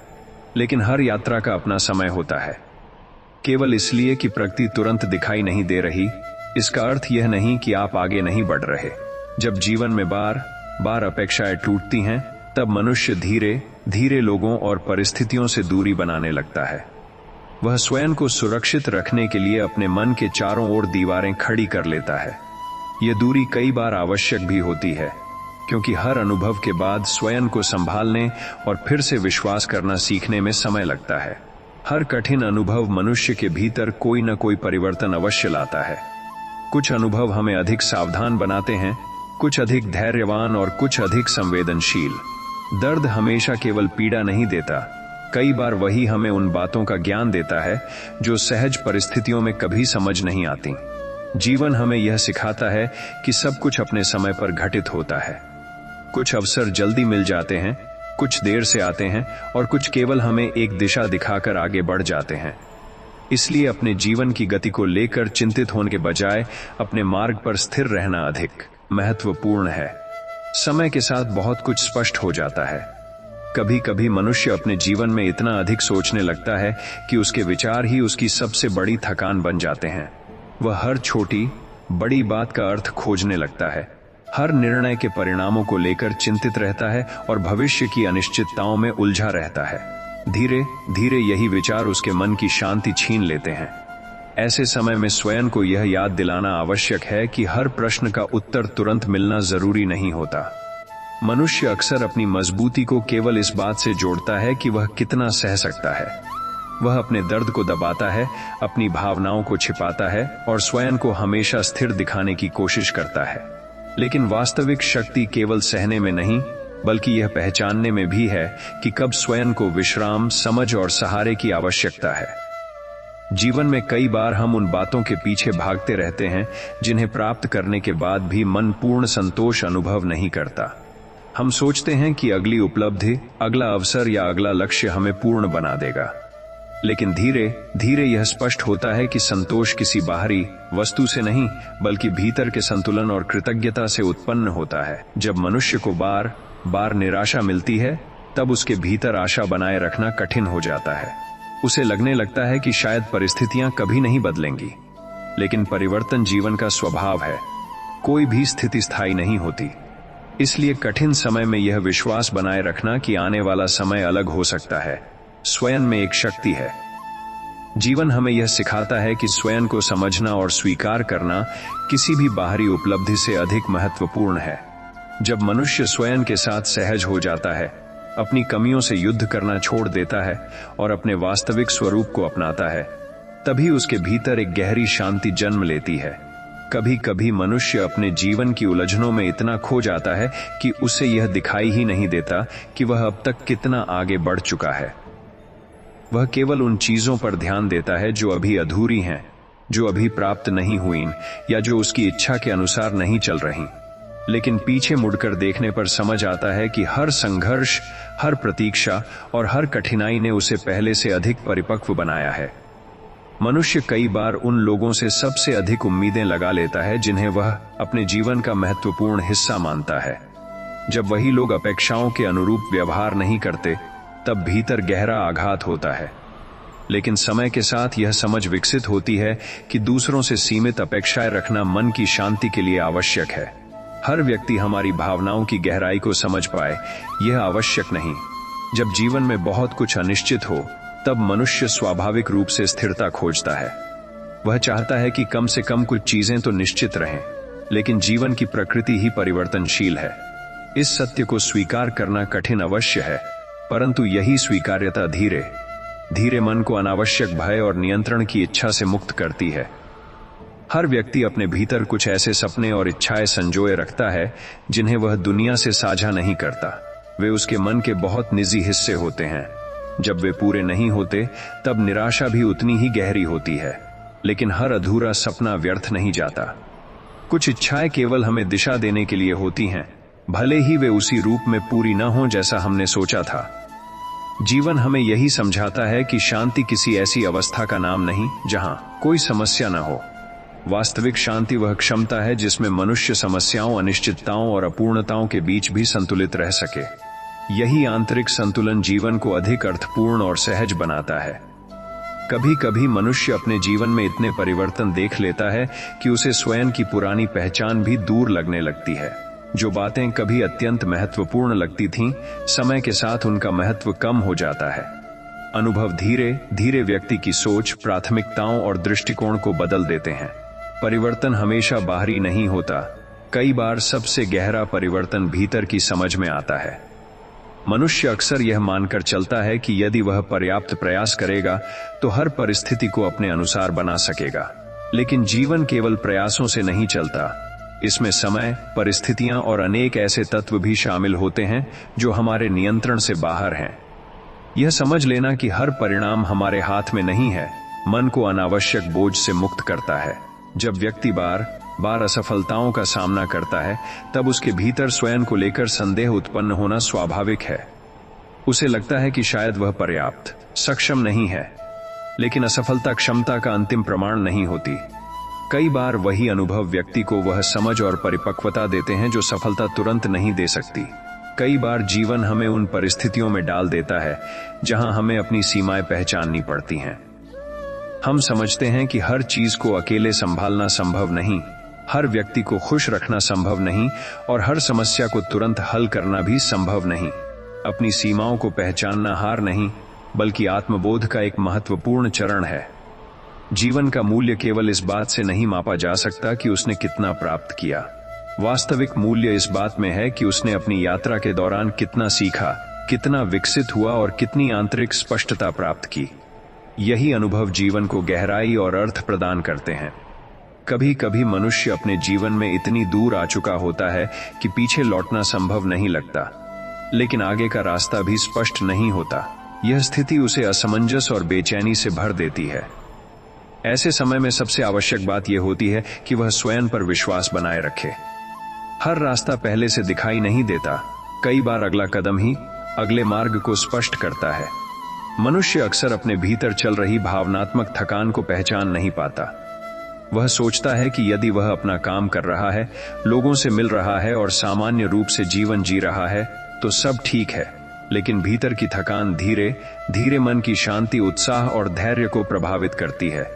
लेकिन हर यात्रा का अपना समय होता है। केवल इसलिए कि प्रकृति तुरंत दिखाई नहीं दे रही, इसका अर्थ यह नहीं कि आप आगे नहीं बढ़ रहे। जब जीवन में बार बार अपेक्षाएं टूटती हैं, तब मनुष्य धीरे धीरे लोगों और परिस्थितियों से दूरी बनाने लगता है। वह स्वयं को सुरक्षित रखने के लिए अपने मन के चारों ओर दीवारें खड़ी कर लेता है। यह दूरी कई बार आवश्यक भी होती है, क्योंकि हर अनुभव के बाद स्वयं को संभालने और फिर से विश्वास करना सीखने में समय लगता है। हर कठिन अनुभव मनुष्य के भीतर कोई न कोई परिवर्तन अवश्य लाता है। कुछ अनुभव हमें अधिक सावधान बनाते हैं, कुछ अधिक धैर्यवान और कुछ अधिक संवेदनशील। दर्द हमेशा केवल पीड़ा नहीं देता, कई बार वही हमें उन बातों का ज्ञान देता है जो सहज परिस्थितियों में कभी समझ नहीं आती। जीवन हमें यह सिखाता है कि सब कुछ अपने समय पर घटित होता है। कुछ अवसर जल्दी मिल जाते हैं, कुछ देर से आते हैं और कुछ केवल हमें एक दिशा दिखाकर आगे बढ़ जाते हैं। इसलिए अपने जीवन की गति को लेकर चिंतित होने के बजाय अपने मार्ग पर स्थिर रहना अधिक महत्वपूर्ण है। समय के साथ बहुत कुछ स्पष्ट हो जाता है। कभी कभी मनुष्य अपने जीवन में इतना अधिक सोचने लगता है कि उसके विचार ही उसकी सबसे बड़ी थकान बन जाते हैं। वह हर छोटी बड़ी बात का अर्थ खोजने लगता है, हर निर्णय के परिणामों को लेकर चिंतित रहता है और भविष्य की अनिश्चितताओं में उलझा रहता है। धीरे धीरे यही विचार उसके मन की शांति छीन लेते हैं। ऐसे समय में स्वयं को यह याद दिलाना आवश्यक है कि हर प्रश्न का उत्तर तुरंत मिलना जरूरी नहीं होता। मनुष्य अक्सर अपनी मजबूती को केवल इस बात से जोड़ता है कि वह कितना सह सकता है। वह अपने दर्द को दबाता है, अपनी भावनाओं को छिपाता है और स्वयं को हमेशा स्थिर दिखाने की कोशिश करता है। लेकिन वास्तविक शक्ति केवल सहने में नहीं, बल्कि यह पहचानने में भी है कि कब स्वयं को विश्राम, समझ और सहारे की आवश्यकता है। जीवन में कई बार हम उन बातों के पीछे भागते रहते हैं जिन्हें प्राप्त करने के बाद भी मन पूर्ण संतोष अनुभव नहीं करता। हम सोचते हैं कि अगली उपलब्धि, अगला अवसर या अगला लक्ष्य हमें पूर्ण बना देगा। लेकिन धीरे धीरे यह स्पष्ट होता है कि संतोष किसी बाहरी वस्तु से नहीं, बल्कि भीतर के संतुलन और कृतज्ञता से उत्पन्न होता है। जब मनुष्य को बार बार निराशा मिलती है, तब उसके भीतर आशा बनाए रखना कठिन हो जाता है। उसे लगने लगता है कि शायद परिस्थितियां कभी नहीं बदलेंगी। लेकिन परिवर्तन जीवन का स्वभाव है। कोई भी स्थिति स्थायी नहीं होती। इसलिए कठिन समय में यह विश्वास बनाए रखना कि आने वाला समय अलग हो सकता है, स्वयं में एक शक्ति है। जीवन हमें यह सिखाता है कि स्वयं को समझना और स्वीकार करना किसी भी बाहरी उपलब्धि से अधिक महत्वपूर्ण है। जब मनुष्य स्वयं के साथ सहज हो जाता है, अपनी कमियों से युद्ध करना छोड़ देता है और अपने वास्तविक स्वरूप को अपनाता है, तभी उसके भीतर एक गहरी शांति जन्म लेती है। कभी कभी मनुष्य अपने जीवन की उलझनों में इतना खो जाता है कि उसे यह दिखाई ही नहीं देता कि वह अब तक कितना आगे बढ़ चुका है। वह केवल उन चीजों पर ध्यान देता है जो अभी अधूरी हैं, जो अभी प्राप्त नहीं हुई या जो उसकी इच्छा के अनुसार नहीं चल रही। लेकिन पीछे मुड़कर देखने पर समझ आता है कि हर संघर्ष, हर प्रतीक्षा और हर कठिनाई ने उसे पहले से अधिक परिपक्व बनाया है। मनुष्य कई बार उन लोगों से सबसे अधिक उम्मीदें लगा लेता है जिन्हें वह अपने जीवन का महत्वपूर्ण हिस्सा मानता है। जब वही लोग अपेक्षाओं के अनुरूप व्यवहार नहीं करते, तब भीतर गहरा आघात होता है। लेकिन समय के साथ यह समझ विकसित होती है कि दूसरों से सीमित अपेक्षाएं रखना मन की शांति के लिए आवश्यक है। हर व्यक्ति हमारी भावनाओं की गहराई को समझ पाए, यह आवश्यक नहीं। जब जीवन में बहुत कुछ अनिश्चित हो, तब मनुष्य स्वाभाविक रूप से स्थिरता खोजता है। वह चाहता है कि कम से कम कुछ चीजें तो निश्चित रहें, लेकिन जीवन की प्रकृति ही परिवर्तनशील है। इस सत्य को स्वीकार करना कठिन अवश्य है, परंतु यही स्वीकार्यता धीरे धीरे मन को अनावश्यक भय और नियंत्रण की इच्छा से मुक्त करती है। हर व्यक्ति अपने भीतर कुछ ऐसे सपने और इच्छाएं संजोए रखता है जिन्हें वह दुनिया से साझा नहीं करता। वे उसके मन के बहुत निजी हिस्से होते हैं। जब वे पूरे नहीं होते, तब निराशा भी उतनी ही गहरी होती है। लेकिन हर अधूरा सपना व्यर्थ नहीं जाता। कुछ इच्छाएं केवल हमें दिशा देने के लिए होती हैं, भले ही वे उसी रूप में पूरी न हो जैसा हमने सोचा था। जीवन हमें यही समझाता है कि शांति किसी ऐसी अवस्था का नाम नहीं जहां कोई समस्या न हो। वास्तविक शांति वह क्षमता है जिसमें मनुष्य समस्याओं, अनिश्चितताओं और अपूर्णताओं के बीच भी संतुलित रह सके। यही आंतरिक संतुलन जीवन को अधिक अर्थपूर्ण और सहज बनाता है। कभी कभी मनुष्य अपने जीवन में इतने परिवर्तन देख लेता है कि उसे स्वयं की पुरानी पहचान भी दूर लगने लगती है। जो बातें कभी अत्यंत महत्वपूर्ण लगती थीं, समय के साथ उनका महत्व कम हो जाता है। अनुभव धीरे धीरे व्यक्ति की सोच, प्राथमिकताओं और दृष्टिकोण को बदल देते हैं। परिवर्तन हमेशा बाहरी नहीं होता। कई बार सबसे गहरा परिवर्तन भीतर की समझ में आता है। मनुष्य अक्सर यह मानकर चलता है कि यदि वह पर्याप्त प्रयास करेगा तो हर परिस्थिति को अपने अनुसार बना सकेगा। लेकिन जीवन केवल प्रयासों से नहीं चलता। इसमें समय, परिस्थितियां और अनेक ऐसे तत्व भी शामिल होते हैं जो हमारे नियंत्रण से बाहर हैं। यह समझ लेना कि हर परिणाम हमारे हाथ में नहीं है, मन को अनावश्यक बोझ से मुक्त करता है। जब व्यक्ति बार बार असफलताओं का सामना करता है, तब उसके भीतर स्वयं को लेकर संदेह उत्पन्न होना स्वाभाविक है। उसे लगता है कि शायद वह पर्याप्त सक्षम नहीं है। लेकिन असफलता क्षमता का अंतिम प्रमाण नहीं होती। कई बार वही अनुभव व्यक्ति को वह समझ और परिपक्वता देते हैं जो सफलता तुरंत नहीं दे सकती। कई बार जीवन हमें उन परिस्थितियों में डाल देता है जहां हमें अपनी सीमाएं पहचाननी पड़ती हैं। हम समझते हैं कि हर चीज को अकेले संभालना संभव नहीं, हर व्यक्ति को खुश रखना संभव नहीं और हर समस्या को तुरंत हल करना भी संभव नहीं। अपनी सीमाओं को पहचानना हार नहीं, बल्कि आत्मबोध का एक महत्वपूर्ण चरण है। जीवन का मूल्य केवल इस बात से नहीं मापा जा सकता कि उसने कितना प्राप्त किया, वास्तविक मूल्य इस बात में है कि उसने अपनी यात्रा के दौरान कितना सीखा, कितना विकसित हुआ और कितनी आंतरिक स्पष्टता प्राप्त की। यही अनुभव जीवन को गहराई और अर्थ प्रदान करते हैं। कभी कभी मनुष्य अपने जीवन में इतनी दूर आ चुका होता है कि पीछे लौटना संभव नहीं लगता, लेकिन आगे का रास्ता भी स्पष्ट नहीं होता। यह स्थिति उसे असमंजस और बेचैनी से भर देती है। ऐसे समय में सबसे आवश्यक बात यह होती है कि वह स्वयं पर विश्वास बनाए रखे। हर रास्ता पहले से दिखाई नहीं देता, कई बार अगला कदम ही अगले मार्ग को स्पष्ट करता है। मनुष्य अक्सर अपने भीतर चल रही भावनात्मक थकान को पहचान नहीं पाता। वह सोचता है कि यदि वह अपना काम कर रहा है, लोगों से मिल रहा है और सामान्य रूप से जीवन जी रहा है तो सब ठीक है, लेकिन भीतर की थकान धीरे धीरे मन की शांति, उत्साह और धैर्य को प्रभावित करती है।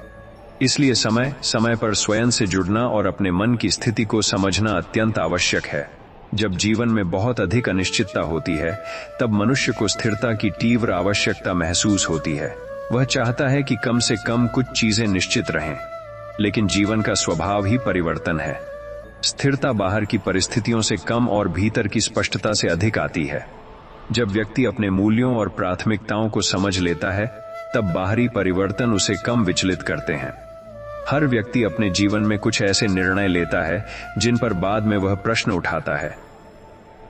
इसलिए समय समय पर स्वयं से जुड़ना और अपने मन की स्थिति को समझना अत्यंत आवश्यक है। जब जीवन में बहुत अधिक अनिश्चितता होती है, तब मनुष्य को स्थिरता की तीव्र आवश्यकता महसूस होती है। वह चाहता है कि कम से कम कुछ चीजें निश्चित रहें, लेकिन जीवन का स्वभाव ही परिवर्तन है। स्थिरता बाहर की परिस्थितियों से कम और भीतर की स्पष्टता से अधिक आती है। जब व्यक्ति अपने मूल्यों और प्राथमिकताओं को समझ लेता है, तब बाहरी परिवर्तन उसे कम विचलित करते हैं। हर व्यक्ति अपने जीवन में कुछ ऐसे निर्णय लेता है जिन पर बाद में वह प्रश्न उठाता है।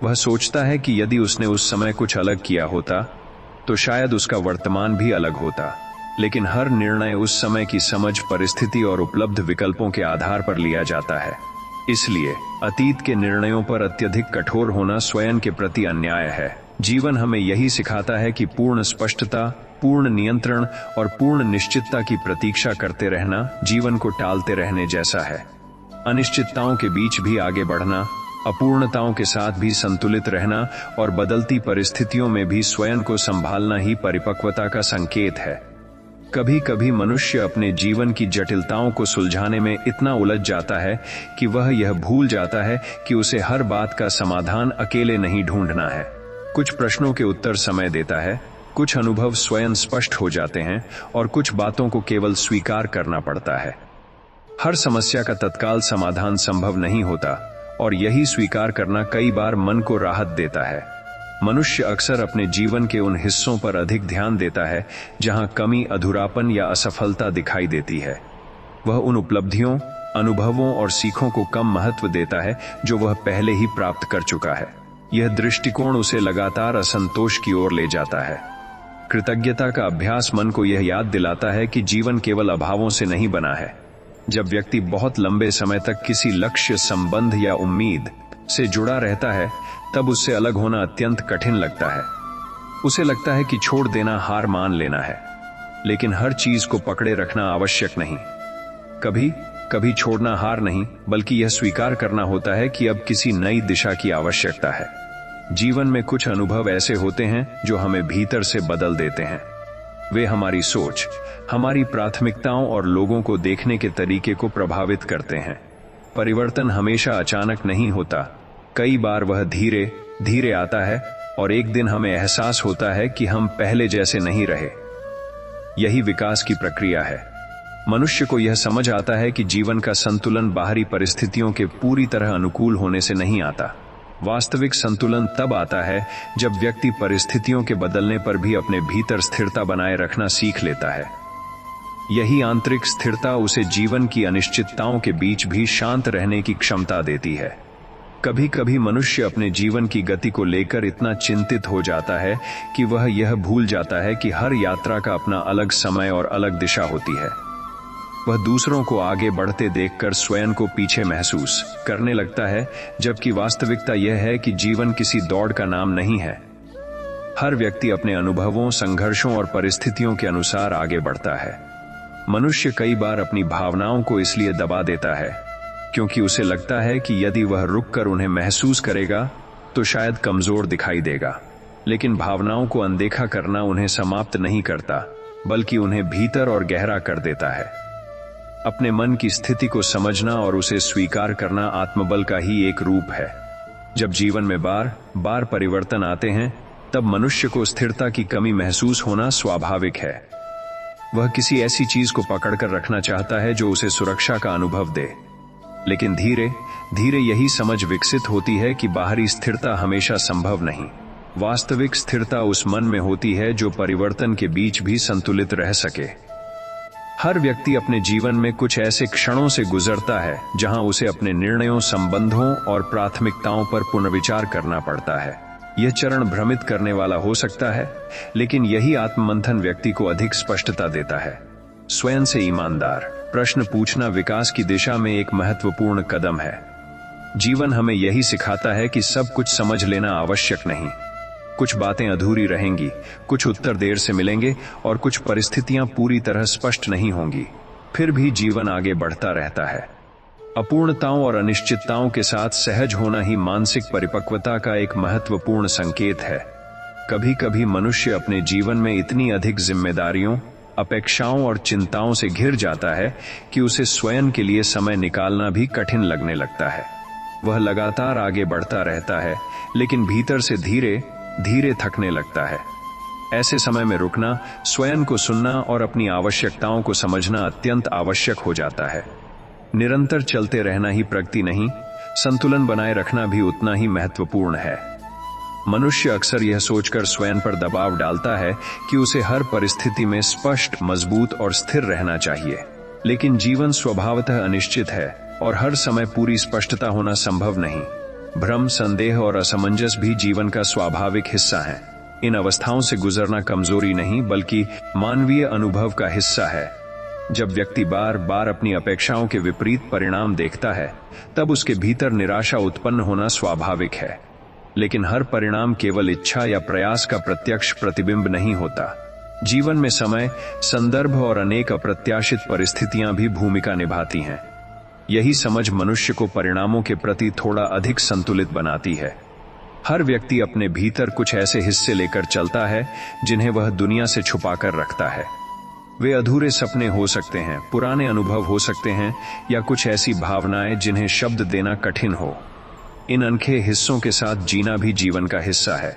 वह सोचता है कि यदि उसने उस समय कुछ अलग किया होता तो शायद उसका वर्तमान भी अलग होता, लेकिन हर निर्णय उस समय की समझ, परिस्थिति और उपलब्ध विकल्पों के आधार पर लिया जाता है। इसलिए अतीत के निर्णयों पर अत्यधिक कठोर होना स्वयं के प्रति अन्याय है। जीवन हमें यही सिखाता है कि पूर्ण स्पष्टता, पूर्ण नियंत्रण और पूर्ण निश्चितता की प्रतीक्षा करते रहना जीवन को टालते रहने जैसा है। अनिश्चितताओं के बीच भी आगे बढ़ना, अपूर्णताओं के साथ भी संतुलित रहना और बदलती परिस्थितियों में भी स्वयं को संभालना ही परिपक्वता का संकेत है। कभी कभी मनुष्य अपने जीवन की जटिलताओं को सुलझाने में इतना उलझ जाता है कि वह यह भूल जाता है कि उसे हर बात का समाधान अकेले नहीं ढूंढना है। कुछ प्रश्नों के उत्तर समय देता है, कुछ अनुभव स्वयं स्पष्ट हो जाते हैं और कुछ बातों को केवल स्वीकार करना पड़ता है। हर समस्या का तत्काल समाधान संभव नहीं होता और यही स्वीकार करना कई बार मन को राहत देता है। मनुष्य अक्सर अपने जीवन के उन हिस्सों पर अधिक ध्यान देता है जहां कमी, अधूरापन या असफलता दिखाई देती है। वह उन उपलब्धियों, अनुभवों और सीखों को कम महत्व देता है जो वह पहले ही प्राप्त कर चुका है। यह दृष्टिकोण उसे लगातार असंतोष की ओर ले जाता है। कृतज्ञता का अभ्यास मन को यह याद दिलाता है कि जीवन केवल अभावों से नहीं बना है। जब व्यक्ति बहुत लंबे समय तक किसी लक्ष्य, संबंध या उम्मीद से जुड़ा रहता है, तब उससे अलग होना अत्यंत कठिन लगता है। उसे लगता है कि छोड़ देना हार मान लेना है, लेकिन हर चीज को पकड़े रखना आवश्यक नहीं। कभी कभी छोड़ना हार नहीं, बल्कि यह स्वीकार करना होता है कि अब किसी नई दिशा की आवश्यकता है। जीवन में कुछ अनुभव ऐसे होते हैं जो हमें भीतर से बदल देते हैं। वे हमारी सोच, हमारी प्राथमिकताओं और लोगों को देखने के तरीके को प्रभावित करते हैं। परिवर्तन हमेशा अचानक नहीं होता, कई बार वह धीरे धीरे आता है और एक दिन हमें एहसास होता है कि हम पहले जैसे नहीं रहे। यही विकास की प्रक्रिया है। मनुष्य को यह समझ आता है कि जीवन का संतुलन बाहरी परिस्थितियों के पूरी तरह अनुकूल होने से नहीं आता। वास्तविक संतुलन तब आता है जब व्यक्ति परिस्थितियों के बदलने पर भी अपने भीतर स्थिरता बनाए रखना सीख लेता है। यही आंतरिक स्थिरता उसे जीवन की अनिश्चितताओं के बीच भी शांत रहने की क्षमता देती है। कभी कभी मनुष्य अपने जीवन की गति को लेकर इतना चिंतित हो जाता है कि वह यह भूल जाता है कि हर यात्रा का अपना अलग समय और अलग दिशा होती है। वह दूसरों को आगे बढ़ते देखकर स्वयं को पीछे महसूस करने लगता है, जबकि वास्तविकता यह है कि जीवन किसी दौड़ का नाम नहीं है। हर व्यक्ति अपने अनुभवों, संघर्षों और परिस्थितियों के अनुसार आगे बढ़ता है। मनुष्य कई बार अपनी भावनाओं को इसलिए दबा देता है क्योंकि उसे लगता है कि यदि वह रुककर उन्हें महसूस करेगा तो शायद कमजोर दिखाई देगा। लेकिन भावनाओं को अनदेखा करना उन्हें समाप्त नहीं करता, बल्कि उन्हें भीतर और गहरा कर देता है। अपने मन की स्थिति को समझना और उसे स्वीकार करना आत्मबल का ही एक रूप है। जब जीवन में बार बार परिवर्तन आते हैं, तब मनुष्य को स्थिरता की कमी महसूस होना स्वाभाविक है। वह किसी ऐसी चीज को पकड़कर रखना चाहता है जो उसे सुरक्षा का अनुभव दे। लेकिन धीरे धीरे यही समझ विकसित होती है कि बाहरी स्थिरता हमेशा संभव नहीं। वास्तविक स्थिरता उस मन में होती है जो परिवर्तन के बीच भी संतुलित रह सके। हर व्यक्ति अपने जीवन में कुछ ऐसे क्षणों से गुजरता है जहां उसे अपने निर्णयों, संबंधों और प्राथमिकताओं पर पुनर्विचार करना पड़ता है। यह चरण भ्रमित करने वाला हो सकता है, लेकिन यही आत्ममंथन व्यक्ति को अधिक स्पष्टता देता है। स्वयं से ईमानदार प्रश्न पूछना विकास की दिशा में एक महत्वपूर्ण कदम है। जीवन हमें यही सिखाता है कि सब कुछ समझ लेना आवश्यक नहीं। कुछ बातें अधूरी रहेंगी, कुछ उत्तर देर से मिलेंगे और कुछ परिस्थितियां पूरी तरह स्पष्ट नहीं होंगी। फिर भी जीवन आगे बढ़ता रहता है। अपूर्णताओं और अनिश्चितताओं के साथ सहज होना ही मानसिक परिपक्वता का एक महत्वपूर्ण संकेत है। कभी कभी मनुष्य अपने जीवन में इतनी अधिक जिम्मेदारियों, अपेक्षाओं और चिंताओं से घिर जाता है कि उसे स्वयं के लिए समय निकालना भी कठिन लगने लगता है। वह लगातार आगे बढ़ता रहता है, लेकिन भीतर से धीरे धीरे थकने लगता है। ऐसे समय में रुकना, स्वयं को सुनना और अपनी आवश्यकताओं को समझना अत्यंत आवश्यक हो जाता है। निरंतर चलते रहना ही प्रगति नहीं, संतुलन बनाए रखना भी उतना ही महत्वपूर्ण है। मनुष्य अक्सर यह सोचकर स्वयं पर दबाव डालता है कि उसे हर परिस्थिति में स्पष्ट, मजबूत और स्थिर रहना चाहिए। लेकिन जीवन स्वभावतः अनिश्चित है और हर समय पूरी स्पष्टता होना संभव नहीं। भ्रम, संदेह और असमंजस भी जीवन का स्वाभाविक हिस्सा है। इन अवस्थाओं से गुजरना कमजोरी नहीं, बल्कि मानवीय अनुभव का हिस्सा है। जब व्यक्ति बार बार अपनी अपेक्षाओं के विपरीत परिणाम देखता है, तब उसके भीतर निराशा उत्पन्न होना स्वाभाविक है। लेकिन हर परिणाम केवल इच्छा या प्रयास का प्रत्यक्ष प्रतिबिंब नहीं होता। जीवन में समय, संदर्भ और अनेक अप्रत्याशित परिस्थितियां भी भूमिका निभाती हैं। यही समझ मनुष्य को परिणामों के प्रति थोड़ा अधिक संतुलित बनाती है। हर व्यक्ति अपने भीतर कुछ ऐसे हिस्से लेकर चलता है जिन्हें वह दुनिया से छुपाकर रखता है। वे अधूरे सपने हो सकते हैं, पुराने अनुभव हो सकते हैं या कुछ ऐसी भावनाएं जिन्हें शब्द देना कठिन हो। इन अनखे हिस्सों के साथ जीना भी जीवन का हिस्सा है।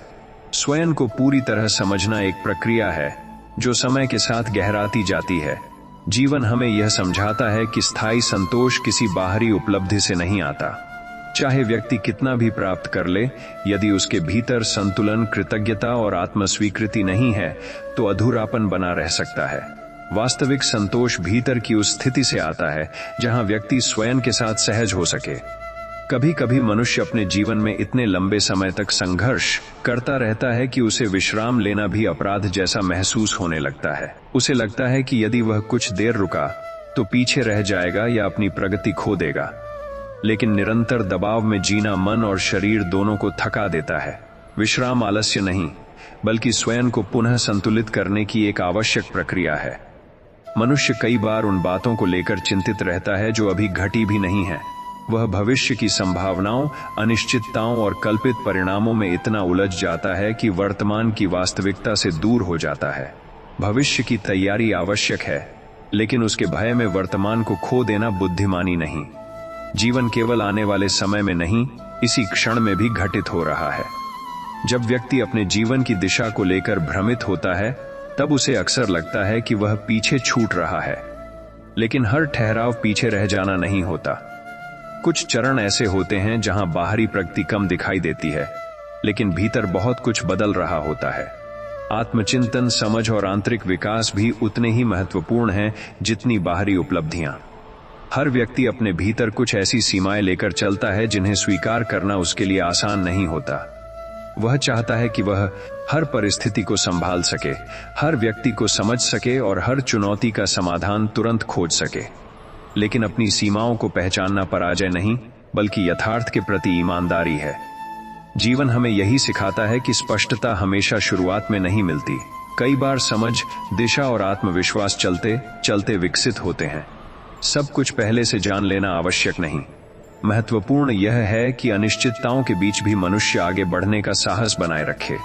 स्वयं को पूरी तरह समझना एक प्रक्रिया है जो समय के साथ गहराती जाती है। जीवन हमें यह समझाता है कि स्थायी संतोष किसी बाहरी उपलब्धि से नहीं आता। चाहे व्यक्ति कितना भी प्राप्त कर ले, यदि उसके भीतर संतुलन, कृतज्ञता और आत्मस्वीकृति नहीं है, तो अधूरापन बना रह सकता है। वास्तविक संतोष भीतर की उस स्थिति से आता है जहां व्यक्ति स्वयं के साथ सहज हो सके। कभी कभी मनुष्य अपने जीवन में इतने लंबे समय तक संघर्ष करता रहता है कि उसे विश्राम लेना भी अपराध जैसा महसूस होने लगता है। उसे लगता है कि यदि वह कुछ देर रुका तो पीछे रह जाएगा या अपनी प्रगति खो देगा। लेकिन निरंतर दबाव में जीना मन और शरीर दोनों को थका देता है। विश्राम आलस्य नहीं, बल्कि स्वयं को पुनः संतुलित करने की एक आवश्यक प्रक्रिया है। मनुष्य कई बार उन बातों को लेकर चिंतित रहता है जो अभी घटी भी नहीं है। वह भविष्य की संभावनाओं, अनिश्चितताओं और कल्पित परिणामों में इतना उलझ जाता है कि वर्तमान की वास्तविकता से दूर हो जाता है। भविष्य की तैयारी आवश्यक है, लेकिन उसके भय में वर्तमान को खो देना बुद्धिमानी नहीं। जीवन केवल आने वाले समय में नहीं, इसी क्षण में भी घटित हो रहा है। जब व्यक्ति अपने जीवन की दिशा को लेकर भ्रमित होता है, तब उसे अक्सर लगता है कि वह पीछे छूट रहा है। लेकिन हर ठहराव पीछे रह जाना नहीं होता। कुछ चरण ऐसे होते हैं जहां बाहरी प्रगति कम दिखाई देती है, लेकिन भीतर बहुत कुछ बदल रहा होता है। आत्मचिंतन, समझ और आंतरिक विकास भी उतने ही महत्वपूर्ण हैं जितनी बाहरी उपलब्धियां। हर व्यक्ति अपने भीतर कुछ ऐसी सीमाएं लेकर चलता है जिन्हें स्वीकार करना उसके लिए आसान नहीं होता। वह चाहता है कि वह हर परिस्थिति को संभाल सके, हर व्यक्ति को समझ सके और हर चुनौती का समाधान तुरंत खोज सके। लेकिन अपनी सीमाओं को पहचानना पराजय नहीं, बल्कि यथार्थ के प्रति ईमानदारी है। जीवन हमें यही सिखाता है कि स्पष्टता हमेशा शुरुआत में नहीं मिलती। कई बार समझ, दिशा और आत्मविश्वास चलते चलते विकसित होते हैं। सब कुछ पहले से जान लेना आवश्यक नहीं। महत्वपूर्ण यह है कि अनिश्चितताओं के बीच भी मनुष्य आगे बढ़ने का साहस बनाए रखे।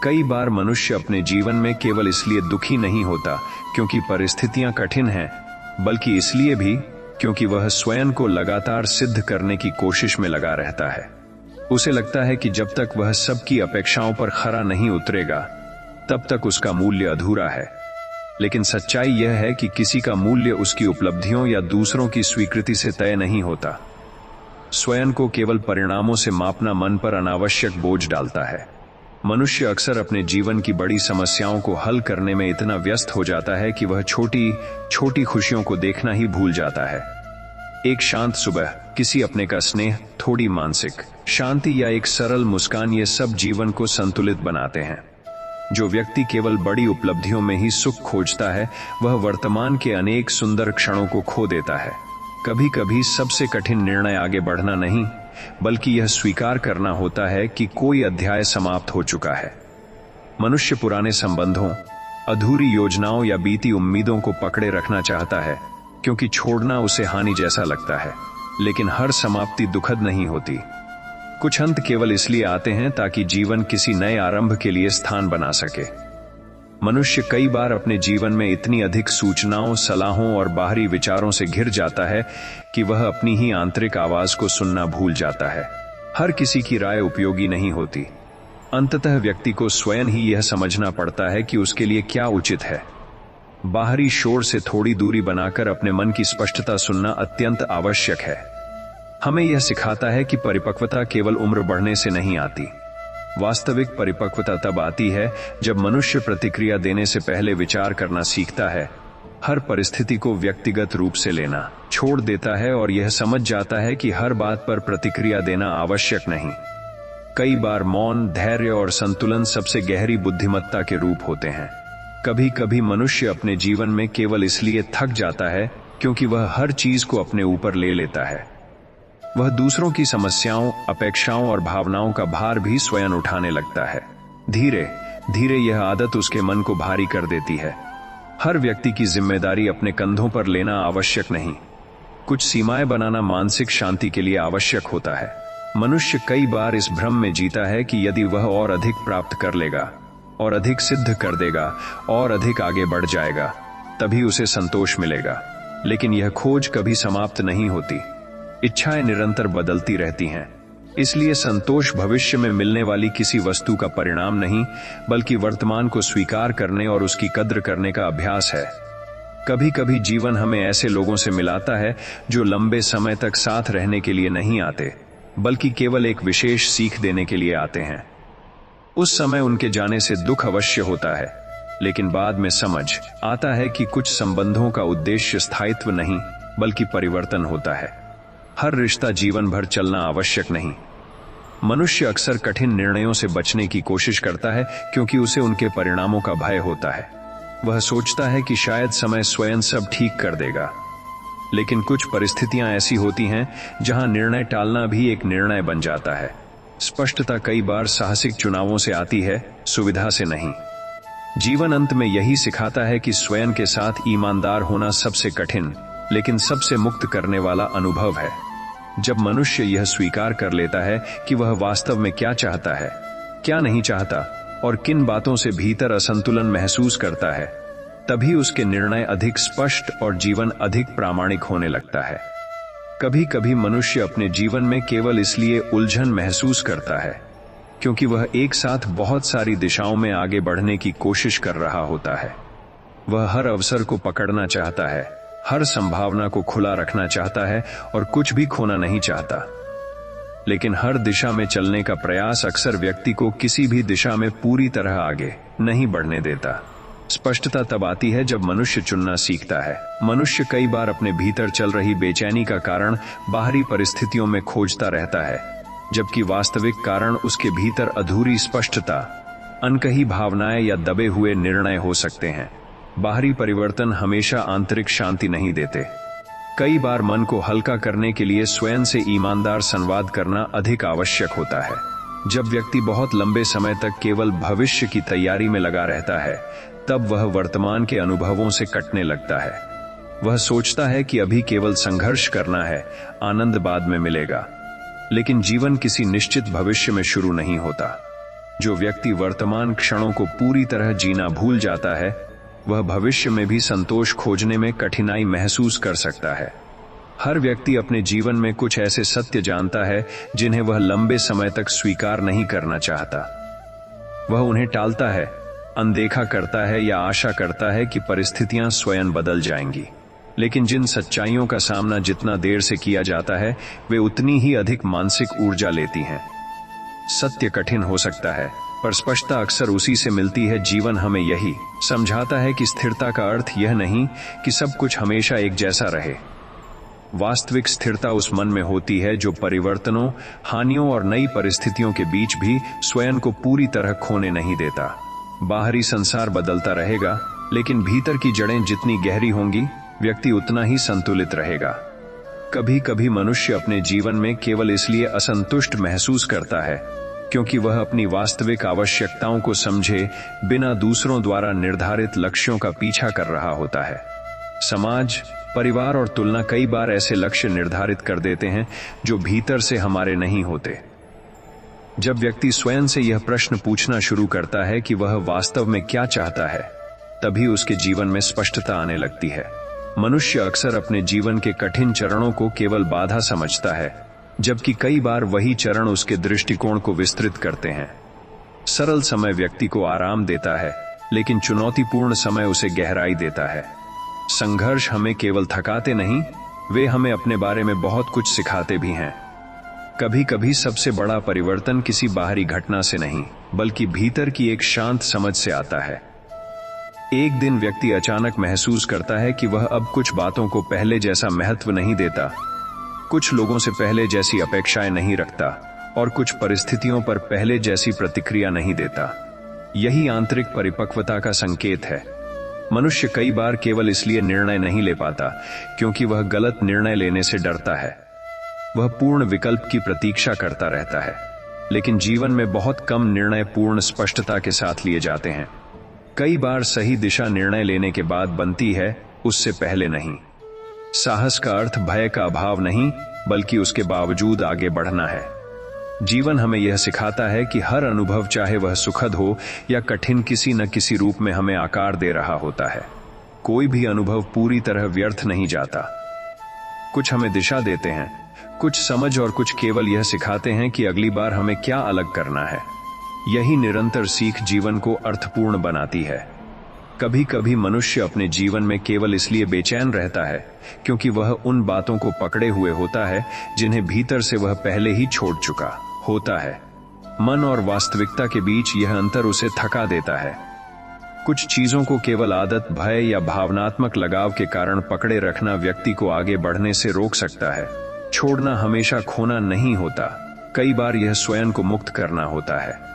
कई बार मनुष्य अपने जीवन में केवल इसलिए दुखी नहीं होता क्योंकि परिस्थितियां कठिन हैं, बल्कि इसलिए भी क्योंकि वह स्वयं को लगातार सिद्ध करने की कोशिश में लगा रहता है। उसे लगता है कि जब तक वह सबकी अपेक्षाओं पर खरा नहीं उतरेगा, तब तक उसका मूल्य अधूरा है। लेकिन सच्चाई यह है कि किसी का मूल्य उसकी उपलब्धियों या दूसरों की स्वीकृति से तय नहीं होता। स्वयं को केवल परिणामों से मापना मन पर अनावश्यक बोझ डालता है। मनुष्य अक्सर अपने जीवन की बड़ी समस्याओं को हल करने में इतना व्यस्त हो जाता है कि वह छोटी छोटी खुशियों को देखना ही भूल जाता है। एक शांत सुबह, किसी अपने का स्नेह, थोड़ी मानसिक शांति या एक सरल मुस्कान, ये सब जीवन को संतुलित बनाते हैं। जो व्यक्ति केवल बड़ी उपलब्धियों में ही सुख खोजता है, वह वर्तमान के अनेक सुंदर क्षणों को खो देता है। कभी कभी सबसे कठिन निर्णय आगे बढ़ना नहीं, बल्कि यह स्वीकार करना होता है कि कोई अध्याय समाप्त हो चुका है। मनुष्य पुराने संबंधों, अधूरी योजनाओं या बीती उम्मीदों को पकड़े रखना चाहता है, क्योंकि छोड़ना उसे हानि जैसा लगता है। लेकिन हर समाप्ति दुखद नहीं होती। कुछ अंत केवल इसलिए आते हैं ताकि जीवन किसी नए आरंभ के लिए स्थान बना सके। मनुष्य कई बार अपने जीवन में इतनी अधिक सूचनाओं, सलाहों और बाहरी विचारों से घिर जाता है कि वह अपनी ही आंतरिक आवाज को सुनना भूल जाता है। हर किसी की राय उपयोगी नहीं होती। अंततः व्यक्ति को स्वयं ही यह समझना पड़ता है कि उसके लिए क्या उचित है। बाहरी शोर से थोड़ी दूरी बनाकर अपने मन की स्पष्टता सुनना अत्यंत आवश्यक है। हमें यह सिखाता है कि परिपक्वता केवल उम्र बढ़ने से नहीं आती। वास्तविक परिपक्वता तब आती है जब मनुष्य प्रतिक्रिया देने से पहले विचार करना सीखता है, हर परिस्थिति को व्यक्तिगत रूप से लेना छोड़ देता है और यह समझ जाता है कि हर बात पर प्रतिक्रिया देना आवश्यक नहीं। कई बार मौन, धैर्य और संतुलन सबसे गहरी बुद्धिमत्ता के रूप होते हैं। कभी कभी मनुष्य अपने जीवन में केवल इसलिए थक जाता है क्योंकि वह हर चीज को अपने ऊपर ले लेता है। वह दूसरों की समस्याओं, अपेक्षाओं और भावनाओं का भार भी स्वयं उठाने लगता है। धीरे धीरे यह आदत उसके मन को भारी कर देती है। हर व्यक्ति की जिम्मेदारी अपने कंधों पर लेना आवश्यक नहीं। कुछ सीमाएं बनाना मानसिक शांति के लिए आवश्यक होता है। मनुष्य कई बार इस भ्रम में जीता है कि यदि वह और अधिक प्राप्त कर लेगा और अधिक सिद्ध कर देगा और अधिक आगे बढ़ जाएगा, तभी उसे संतोष मिलेगा। लेकिन यह खोज कभी समाप्त नहीं होती। इच्छाएं निरंतर बदलती रहती हैं। इसलिए संतोष भविष्य में मिलने वाली किसी वस्तु का परिणाम नहीं, बल्कि वर्तमान को स्वीकार करने और उसकी कद्र करने का अभ्यास है। कभी कभी जीवन हमें ऐसे लोगों से मिलाता है जो लंबे समय तक साथ रहने के लिए नहीं आते, बल्कि केवल एक विशेष सीख देने के लिए आते हैं। उस समय उनके जाने से दुख अवश्य होता है, लेकिन बाद में समझ आता है कि कुछ संबंधों का उद्देश्य स्थायित्व नहीं, बल्कि परिवर्तन होता है। हर रिश्ता जीवन भर चलना आवश्यक नहीं। मनुष्य अक्सर कठिन निर्णयों से बचने की कोशिश करता है क्योंकि उसे उनके परिणामों का भय होता है। वह सोचता है कि शायद समय स्वयं सब ठीक कर देगा। लेकिन कुछ परिस्थितियां ऐसी होती हैं जहां निर्णय टालना भी एक निर्णय बन जाता है। स्पष्टता कई बार साहसिक चुनावों से आती है, सुविधा से नहीं। जीवन अंत में यही सिखाता है कि स्वयं के साथ ईमानदार होना सबसे कठिन लेकिन सबसे मुक्त करने वाला अनुभव है। जब मनुष्य यह स्वीकार कर लेता है कि वह वास्तव में क्या चाहता है, क्या नहीं चाहता और किन बातों से भीतर असंतुलन महसूस करता है, तभी उसके निर्णय अधिक स्पष्ट और जीवन अधिक प्रामाणिक होने लगता है। कभी कभी मनुष्य अपने जीवन में केवल इसलिए उलझन महसूस करता है क्योंकि वह एक साथ बहुत सारी दिशाओं में आगे बढ़ने की कोशिश कर रहा होता है। वह हर अवसर को पकड़ना चाहता है, हर संभावना को खुला रखना चाहता है और कुछ भी खोना नहीं चाहता। लेकिन हर दिशा में चलने का प्रयास अक्सर व्यक्ति को किसी भी दिशा में पूरी तरह आगे नहीं बढ़ने देता। स्पष्टता तब आती है जब मनुष्य चुनना सीखता है। मनुष्य कई बार अपने भीतर चल रही बेचैनी का कारण बाहरी परिस्थितियों में खोजता रहता है, जबकि वास्तविक कारण उसके भीतर अधूरी स्पष्टता, अनकही भावनाएं या दबे हुए निर्णय हो सकते हैं। बाहरी परिवर्तन हमेशा आंतरिक शांति नहीं देते। कई बार मन को हल्का करने के लिए स्वयं से ईमानदार संवाद करना अधिक आवश्यक होता है। जब व्यक्ति बहुत लंबे समय तक केवल भविष्य की तैयारी में लगा रहता है, तब वह वर्तमान के अनुभवों से कटने लगता है। वह सोचता है कि अभी केवल संघर्ष करना है, आनंद बाद में मिलेगा। लेकिन जीवन किसी निश्चित भविष्य में शुरू नहीं होता। जो व्यक्ति वर्तमान क्षणों को पूरी तरह जीना भूल जाता है, वह भविष्य में भी संतोष खोजने में कठिनाई महसूस कर सकता है। हर व्यक्ति अपने जीवन में कुछ ऐसे सत्य जानता है जिन्हें वह लंबे समय तक स्वीकार नहीं करना चाहता। वह उन्हें टालता है, अनदेखा करता है या आशा करता है कि परिस्थितियां स्वयं बदल जाएंगी। लेकिन जिन सच्चाइयों का सामना जितना देर से किया जाता है वे उतनी ही अधिक मानसिक ऊर्जा लेती हैं। सत्य कठिन हो सकता है, पर स्पष्टता अक्सर उसी से मिलती है। जीवन हमें यही समझाता है कि स्थिरता का अर्थ यह नहीं कि सब कुछ हमेशा एक जैसा रहे। वास्तविक स्थिरता उस मन में होती है जो परिवर्तनों, हानियों और नई परिस्थितियों के बीच भी स्वयं को पूरी तरह खोने नहीं देता। बाहरी संसार बदलता रहेगा, लेकिन भीतर की जड़ें जितनी गहरी होंगी, व्यक्ति उतना ही संतुलित रहेगा। कभी कभी मनुष्य अपने जीवन में केवल इसलिए असंतुष्ट महसूस करता है क्योंकि वह अपनी वास्तविक आवश्यकताओं को समझे बिना दूसरों द्वारा निर्धारित लक्ष्यों का पीछा कर रहा होता है। समाज, परिवार और तुलना कई बार ऐसे लक्ष्य निर्धारित कर देते हैं जो भीतर से हमारे नहीं होते। जब व्यक्ति स्वयं से यह प्रश्न पूछना शुरू करता है कि वह वास्तव में क्या चाहता है, तभी उसके जीवन में स्पष्टता आने लगती है। मनुष्य अक्सर अपने जीवन के कठिन चरणों को केवल बाधा समझता है, जबकि कई बार वही चरण उसके दृष्टिकोण को विस्तृत करते हैं। सरल समय व्यक्ति को आराम देता है, लेकिन चुनौतीपूर्ण समय उसे गहराई देता है। संघर्ष हमें केवल थकाते नहीं, वे हमें अपने बारे में बहुत कुछ सिखाते भी हैं। कभी कभी सबसे बड़ा परिवर्तन किसी बाहरी घटना से नहीं, बल्कि भीतर की एक शांत समझ से आता है। एक दिन व्यक्ति अचानक महसूस करता है कि वह अब कुछ बातों को पहले जैसा महत्व नहीं देता, कुछ लोगों से पहले जैसी अपेक्षाएं नहीं रखता और कुछ परिस्थितियों पर पहले जैसी प्रतिक्रिया नहीं देता। यही आंतरिक परिपक्वता का संकेत है। मनुष्य कई बार केवल इसलिए निर्णय नहीं ले पाता क्योंकि वह गलत निर्णय लेने से डरता है। वह पूर्ण विकल्प की प्रतीक्षा करता रहता है, लेकिन जीवन में बहुत कम निर्णय पूर्ण स्पष्टता के साथ लिए जाते हैं। कई बार सही दिशा निर्णय लेने के बाद बनती है, उससे पहले नहीं। साहस का अर्थ भय का अभाव नहीं, बल्कि उसके बावजूद आगे बढ़ना है। जीवन हमें यह सिखाता है कि हर अनुभव, चाहे वह सुखद हो या कठिन, किसी न किसी रूप में हमें आकार दे रहा होता है। कोई भी अनुभव पूरी तरह व्यर्थ नहीं जाता। कुछ हमें दिशा देते हैं, कुछ समझ और कुछ केवल यह सिखाते हैं कि अगली बार हमें क्या अलग करना है। यही निरंतर सीख जीवन को अर्थपूर्ण बनाती है। कभी कभी मनुष्य अपने जीवन में केवल इसलिए बेचैन रहता है क्योंकि वह उन बातों को पकड़े हुए होता है जिन्हें भीतर से वह पहले ही छोड़ चुका होता है। मन और वास्तविकता के बीच यह अंतर उसे थका देता है। कुछ चीजों को केवल आदत, भय या भावनात्मक लगाव के कारण पकड़े रखना व्यक्ति को आगे बढ़ने से रोक सकता है। छोड़ना हमेशा खोना नहीं होता, कई बार यह स्वयं को मुक्त करना होता है।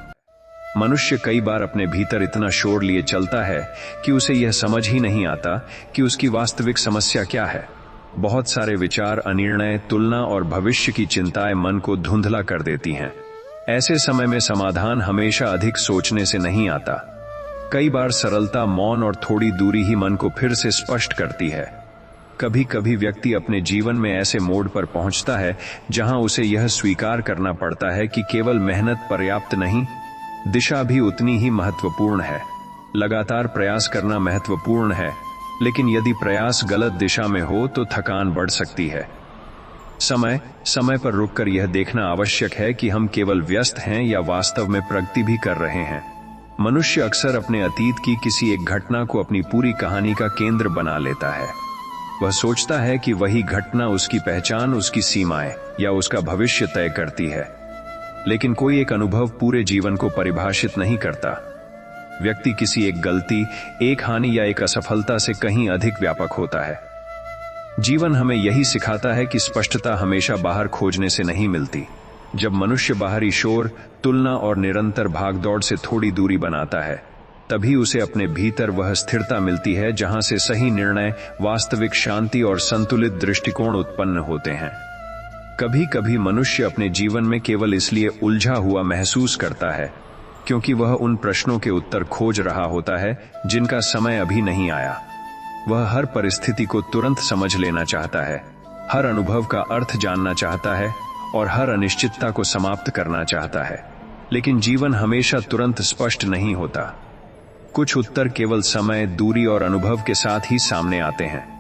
मनुष्य कई बार अपने भीतर इतना शोर लिए चलता है कि उसे यह समझ ही नहीं आता कि उसकी वास्तविक समस्या क्या है। बहुत सारे विचार, अनिर्णय, तुलना और भविष्य की चिंताएं मन को धुंधला कर देती हैं। ऐसे समय में समाधान हमेशा अधिक सोचने से नहीं आता। कई बार सरलता, मौन और थोड़ी दूरी ही मन को फिर से स्पष्ट करती है। कभी कभी व्यक्ति अपने जीवन में ऐसे मोड़ पर पहुंचता है जहां उसे यह स्वीकार करना पड़ता है कि केवल मेहनत पर्याप्त नहीं, दिशा भी उतनी ही महत्वपूर्ण है। लगातार प्रयास करना महत्वपूर्ण है, लेकिन यदि प्रयास गलत दिशा में हो तो थकान बढ़ सकती है। समय समय पर रुककर यह देखना आवश्यक है कि हम केवल व्यस्त हैं या वास्तव में प्रगति भी कर रहे हैं। मनुष्य अक्सर अपने अतीत की किसी एक घटना को अपनी पूरी कहानी का केंद्र बना लेता है। वह सोचता है कि वही घटना उसकी पहचान, उसकी सीमाएं या उसका भविष्य तय करती है। लेकिन कोई एक अनुभव पूरे जीवन को परिभाषित नहीं करता। व्यक्ति किसी एक गलती, एक हानि या एक असफलता से कहीं अधिक व्यापक होता है। जीवन हमें यही सिखाता है कि स्पष्टता हमेशा बाहर खोजने से नहीं मिलती। जब मनुष्य बाहरी शोर, तुलना और निरंतर भागदौड़ से थोड़ी दूरी बनाता है, तभी उसे अपने भीतर वह स्थिरता मिलती है जहां से सही निर्णय, वास्तविक शांति और संतुलित दृष्टिकोण उत्पन्न होते हैं। कभी कभी मनुष्य अपने जीवन में केवल इसलिए उलझा हुआ महसूस करता है क्योंकि वह उन प्रश्नों के उत्तर खोज रहा होता है जिनका समय अभी नहीं आया। वह हर परिस्थिति को तुरंत समझ लेना चाहता है, हर अनुभव का अर्थ जानना चाहता है और हर अनिश्चितता को समाप्त करना चाहता है। लेकिन जीवन हमेशा तुरंत स्पष्ट नहीं होता। कुछ उत्तर केवल समय, दूरी और अनुभव के साथ ही सामने आते हैं।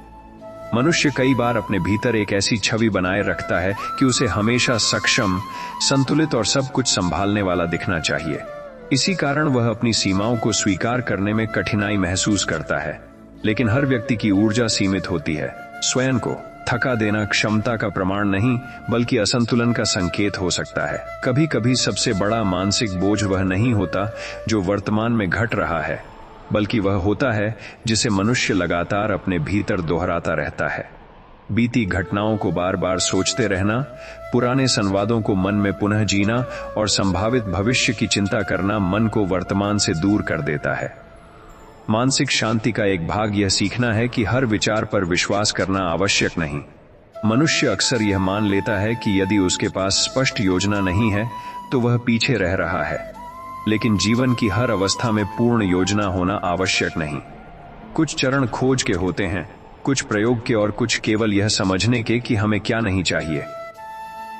मनुष्य कई बार अपने भीतर एक ऐसी छवि बनाए रखता है कि उसे हमेशा सक्षम, संतुलित और सब कुछ संभालने वाला दिखना चाहिए। इसी कारण वह अपनी सीमाओं को स्वीकार करने में कठिनाई महसूस करता है। लेकिन हर व्यक्ति की ऊर्जा सीमित होती है, स्वयं को थका देना क्षमता का प्रमाण नहीं बल्कि असंतुलन का संकेत हो सकता है। कभी कभी सबसे बड़ा मानसिक बोझ वह नहीं होता जो वर्तमान में घट रहा है, बल्कि वह होता है जिसे मनुष्य लगातार अपने भीतर दोहराता रहता है। बीती घटनाओं को बार बार सोचते रहना, पुराने संवादों को मन में पुनः जीना और संभावित भविष्य की चिंता करना मन को वर्तमान से दूर कर देता है। मानसिक शांति का एक भाग यह सीखना है कि हर विचार पर विश्वास करना आवश्यक नहीं। मनुष्य अक्सर यह मान लेता है कि यदि उसके पास स्पष्ट योजना नहीं है तो वह पीछे रह रहा है, लेकिन जीवन की हर अवस्था में पूर्ण योजना होना आवश्यक नहीं। कुछ चरण खोज के होते हैं, कुछ प्रयोग के और कुछ केवल यह समझने के कि हमें क्या नहीं चाहिए।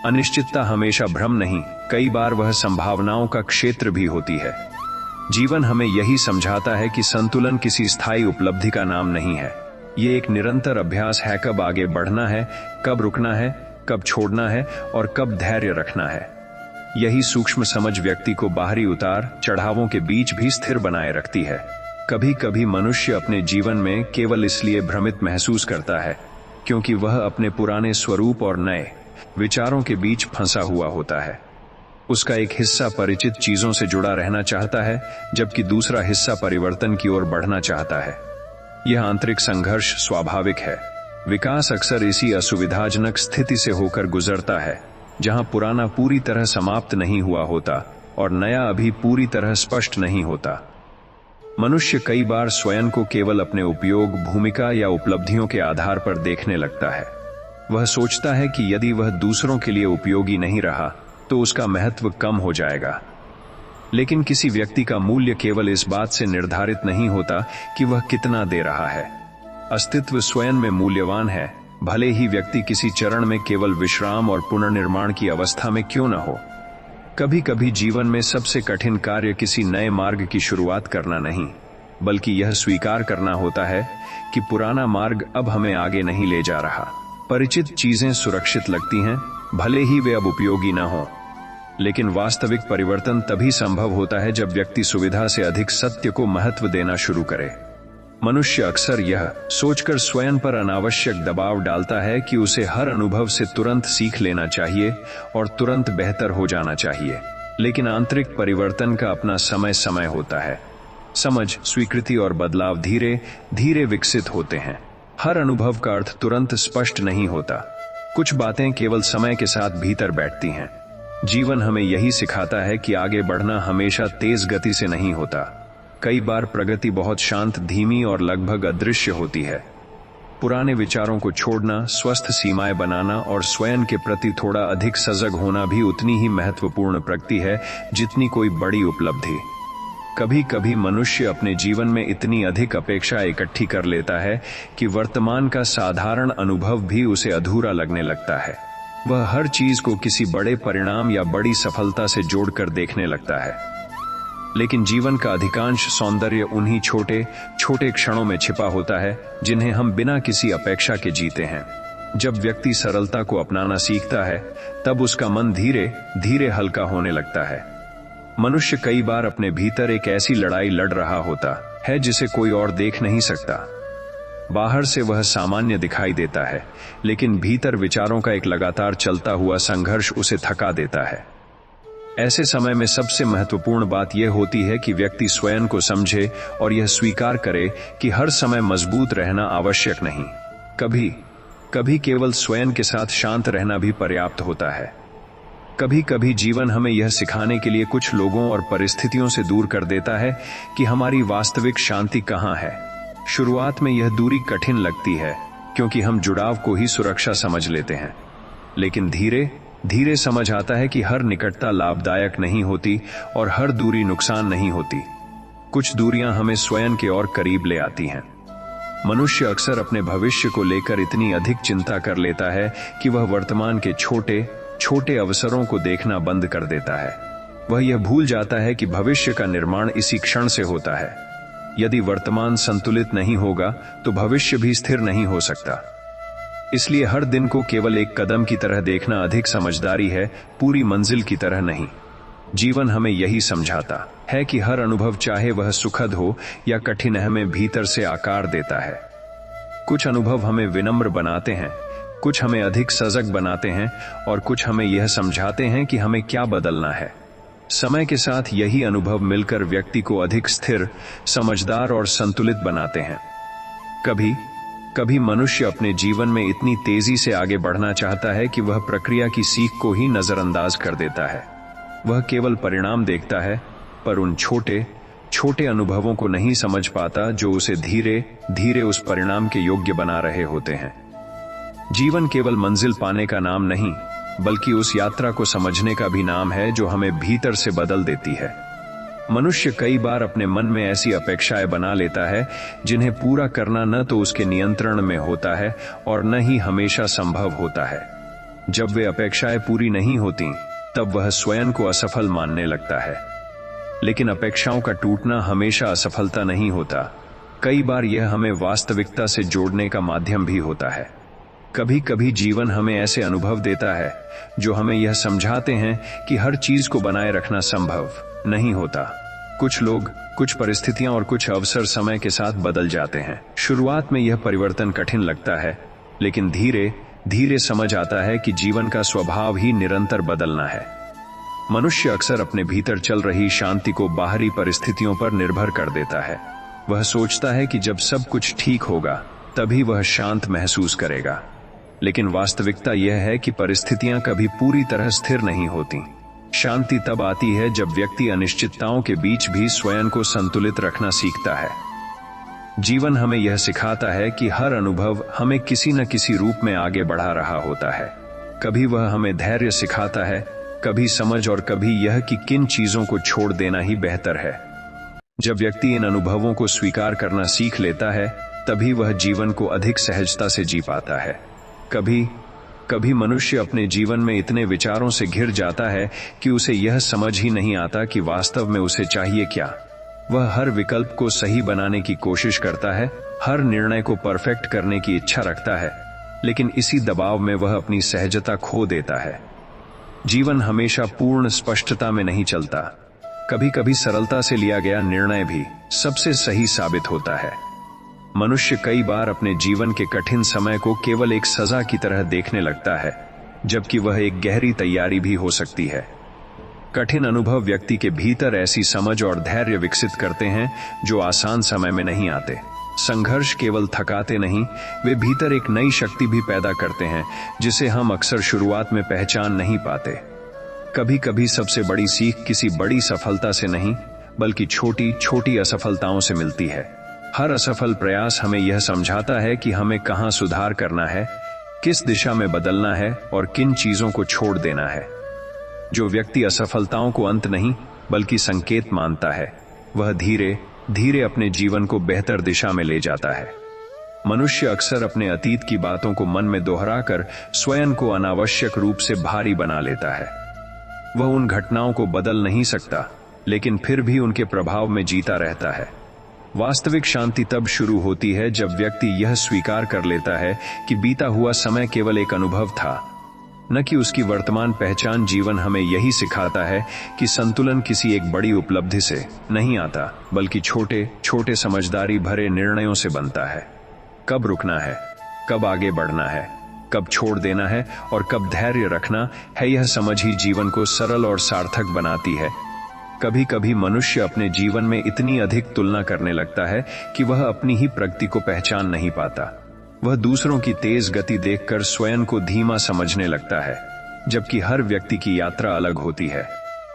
अनिश्चितता हमेशा भ्रम नहीं, कई बार वह संभावनाओं का क्षेत्र भी होती है। जीवन हमें यही समझाता है कि संतुलन किसी स्थायी उपलब्धि का नाम नहीं है। ये एक निरंतर अभ्यास है, कब आगे बढ़ना है, कब रुकना है, कब छोड़ना है और कब धैर्य रखना है। यही सूक्ष्म समझ व्यक्ति को बाहरी उतार चढ़ावों के बीच भी स्थिर बनाए रखती है। कभी कभी मनुष्य अपने जीवन में केवल इसलिए भ्रमित महसूस करता है क्योंकि वह अपने पुराने स्वरूप और नए विचारों के बीच फंसा हुआ होता है। उसका एक हिस्सा परिचित चीजों से जुड़ा रहना चाहता है, जबकि दूसरा हिस्सा परिवर्तन की ओर बढ़ना चाहता है। यह आंतरिक संघर्ष स्वाभाविक है। विकास अक्सर इसी असुविधाजनक स्थिति से होकर गुजरता है, जहां पुराना पूरी तरह समाप्त नहीं हुआ होता और नया अभी पूरी तरह स्पष्ट नहीं होता। मनुष्य कई बार स्वयं को केवल अपने उपयोग, भूमिका या उपलब्धियों के आधार पर देखने लगता है। वह सोचता है कि यदि वह दूसरों के लिए उपयोगी नहीं रहा तो उसका महत्व कम हो जाएगा। लेकिन किसी व्यक्ति का मूल्य केवल इस बात से निर्धारित नहीं होता कि वह कितना दे रहा है। अस्तित्व स्वयं में मूल्यवान है, भले ही व्यक्ति किसी चरण में केवल विश्राम और पुनर्निर्माण की अवस्था में क्यों न हो। कभी कभी जीवन में सबसे कठिन कार्य किसी नए मार्ग की शुरुआत करना नहीं, बल्कि यह स्वीकार करना होता है कि पुराना मार्ग अब हमें आगे नहीं ले जा रहा। परिचित चीजें सुरक्षित लगती हैं, भले ही वे अब उपयोगी न हों, लेकिन वास्तविक परिवर्तन तभी संभव होता है जब व्यक्ति सुविधा से अधिक सत्य को महत्व देना शुरू करे। मनुष्य अक्सर यह सोचकर स्वयं पर अनावश्यक दबाव डालता है कि उसे हर अनुभव से तुरंत सीख लेना चाहिए और तुरंत बेहतर हो जाना चाहिए, लेकिन आंतरिक परिवर्तन का अपना समय समय होता है। समझ, स्वीकृति और बदलाव धीरे धीरे विकसित होते हैं। हर अनुभव का अर्थ तुरंत स्पष्ट नहीं होता। कुछ बातें केवल समय के साथ भीतर बैठती हैं। जीवन हमें यही सिखाता है कि आगे बढ़ना हमेशा तेज गति से नहीं होता। कई बार प्रगति बहुत शांत, धीमी और लगभग अदृश्य होती है। पुराने विचारों को छोड़ना, स्वस्थ सीमाएं बनाना और स्वयं के प्रति थोड़ा अधिक सजग होना भी उतनी ही महत्वपूर्ण प्रगति है जितनी कोई बड़ी उपलब्धि। कभी कभी मनुष्य अपने जीवन में इतनी अधिक अपेक्षा इकट्ठी कर लेता है कि वर्तमान का साधारण अनुभव भी उसे अधूरा लगने लगता है। वह हर चीज को किसी बड़े परिणाम या बड़ी सफलता से जोड़कर देखने लगता है, लेकिन जीवन का अधिकांश सौंदर्य उन्हीं छोटे छोटे क्षणों में छिपा होता है जिन्हें हम बिना किसी अपेक्षा के जीते हैं। जब व्यक्ति सरलता को अपनाना सीखता है, तब उसका मन धीरे धीरे हल्का होने लगता है। मनुष्य कई बार अपने भीतर एक ऐसी लड़ाई लड़ रहा होता है जिसे कोई और देख नहीं सकता। बाहर से वह सामान्य दिखाई देता है, लेकिन भीतर विचारों का एक लगातार चलता हुआ संघर्ष उसे थका देता है। ऐसे समय में सबसे महत्वपूर्ण बात यह होती है कि व्यक्ति स्वयं को समझे और यह स्वीकार करे कि हर समय मजबूत रहना आवश्यक नहीं। कभी कभी केवल स्वयं के साथ शांत रहना भी पर्याप्त होता है। कभी कभी जीवन हमें यह सिखाने के लिए कुछ लोगों और परिस्थितियों से दूर कर देता है कि हमारी वास्तविक शांति कहाँ है। शुरुआत में यह दूरी कठिन लगती है क्योंकि हम जुड़ाव को ही सुरक्षा समझ लेते हैं, लेकिन धीरे धीरे समझ आता है कि हर निकटता लाभदायक नहीं होती और हर दूरी नुकसान नहीं होती। कुछ दूरियां हमें स्वयं के और करीब ले आती हैं। मनुष्य अक्सर अपने भविष्य को लेकर इतनी अधिक चिंता कर लेता है कि वह वर्तमान के छोटे छोटे अवसरों को देखना बंद कर देता है। वह यह भूल जाता है कि भविष्य का निर्माण इसी क्षण से होता है। यदि वर्तमान संतुलित नहीं होगा तो भविष्य भी स्थिर नहीं हो सकता। इसलिए हर दिन को केवल एक कदम की तरह देखना अधिक समझदारी है, पूरी मंजिल की तरह नहीं। जीवन हमें यही समझाता है कि हर अनुभव, चाहे वह सुखद हो या कठिन, हमें भीतर से आकार देता है। कुछ अनुभव हमें विनम्र बनाते हैं, कुछ हमें अधिक सजग बनाते हैं और कुछ हमें यह समझाते हैं कि हमें क्या बदलना है। समय के साथ यही अनुभव मिलकर व्यक्ति को अधिक स्थिर, समझदार और संतुलित बनाते हैं। कभी कभी मनुष्य अपने जीवन में इतनी तेजी से आगे बढ़ना चाहता है कि वह प्रक्रिया की सीख को ही नजरअंदाज कर देता है। वह केवल परिणाम देखता है, पर उन छोटे छोटे अनुभवों को नहीं समझ पाता जो उसे धीरे धीरे उस परिणाम के योग्य बना रहे होते हैं। जीवन केवल मंजिल पाने का नाम नहीं, बल्कि उस यात्रा को समझने का भी नाम है जो हमें भीतर से बदल देती है। मनुष्य कई बार अपने मन में ऐसी अपेक्षाएं बना लेता है जिन्हें पूरा करना न तो उसके नियंत्रण में होता है और न ही हमेशा संभव होता है। जब वे अपेक्षाएं पूरी नहीं होती, तब वह स्वयं को असफल मानने लगता है। लेकिन अपेक्षाओं का टूटना हमेशा असफलता नहीं होता। कई बार यह हमें वास्तविकता से जोड़ने का माध्यम भी होता है। कभी कभी जीवन हमें ऐसे अनुभव देता है जो हमें यह समझाते हैं कि हर चीज को बनाए रखना संभव नहीं होता। कुछ लोग, कुछ परिस्थितियां और कुछ अवसर समय के साथ बदल जाते हैं। शुरुआत में यह परिवर्तन कठिन लगता है, लेकिन धीरे धीरे समझ आता है कि जीवन का स्वभाव ही निरंतर बदलना है। मनुष्य अक्सर अपने भीतर चल रही शांति को बाहरी परिस्थितियों पर निर्भर कर देता है। वह सोचता है कि जब सब कुछ ठीक होगा तभी वह शांत महसूस करेगा। लेकिन वास्तविकता यह है कि परिस्थितियां कभी पूरी तरह स्थिर नहीं होती। शांति तब आती है जब व्यक्ति अनिश्चितताओं के बीच भी स्वयं को संतुलित रखना सीखता है। जीवन हमें यह सिखाता है कि हर अनुभव हमें किसी न किसी रूप में आगे बढ़ा रहा होता है। कभी वह हमें धैर्य सिखाता है, कभी समझ और कभी यह कि किन चीजों को छोड़ देना ही बेहतर है। जब व्यक्ति इन अनुभवों को स्वीकार करना सीख लेता है, तभी वह जीवन को अधिक सहजता से जी पाता है। कभी कभी मनुष्य अपने जीवन में इतने विचारों से घिर जाता है कि उसे यह समझ ही नहीं आता कि वास्तव में उसे चाहिए क्या। वह हर विकल्प को सही बनाने की कोशिश करता है, हर निर्णय को परफेक्ट करने की इच्छा रखता है, लेकिन इसी दबाव में वह अपनी सहजता खो देता है। जीवन हमेशा पूर्ण स्पष्टता में नहीं चलता। कभी कभी सरलता से लिया गया निर्णय भी सबसे सही साबित होता है। मनुष्य कई बार अपने जीवन के कठिन समय को केवल एक सजा की तरह देखने लगता है, जबकि वह एक गहरी तैयारी भी हो सकती है। कठिन अनुभव व्यक्ति के भीतर ऐसी समझ और धैर्य विकसित करते हैं जो आसान समय में नहीं आते। संघर्ष केवल थकाते नहीं, वे भीतर एक नई शक्ति भी पैदा करते हैं जिसे हम अक्सर शुरुआत में पहचान नहीं पाते। कभी कभी सबसे बड़ी सीख किसी बड़ी सफलता से नहीं, बल्कि छोटी छोटी असफलताओं से मिलती है। हर असफल प्रयास हमें यह समझाता है कि हमें कहाँ सुधार करना है, किस दिशा में बदलना है और किन चीजों को छोड़ देना है। जो व्यक्ति असफलताओं को अंत नहीं बल्कि संकेत मानता है, वह धीरे धीरे अपने जीवन को बेहतर दिशा में ले जाता है। मनुष्य अक्सर अपने अतीत की बातों को मन में दोहराकर स्वयं को अनावश्यक रूप से भारी बना लेता है। वह उन घटनाओं को बदल नहीं सकता, लेकिन फिर भी उनके प्रभाव में जीता रहता है। वास्तविक शांति तब शुरू होती है जब व्यक्ति यह स्वीकार कर लेता है कि बीता हुआ समय केवल एक अनुभव था, न कि उसकी वर्तमान पहचान। जीवन हमें यही सिखाता है कि संतुलन किसी एक बड़ी उपलब्धि से नहीं आता, बल्कि छोटे छोटे समझदारी भरे निर्णयों से बनता है। कब रुकना है, कब आगे बढ़ना है, कब छोड़ देना है और कब धैर्य रखना है, यह समझ ही जीवन को सरल और सार्थक बनाती है। कभी कभी मनुष्य अपने जीवन में इतनी अधिक तुलना करने लगता है कि वह अपनी ही प्रगति को पहचान नहीं पाता। वह दूसरों की तेज गति देखकर स्वयं को धीमा समझने लगता है, जबकि हर व्यक्ति की यात्रा अलग होती है।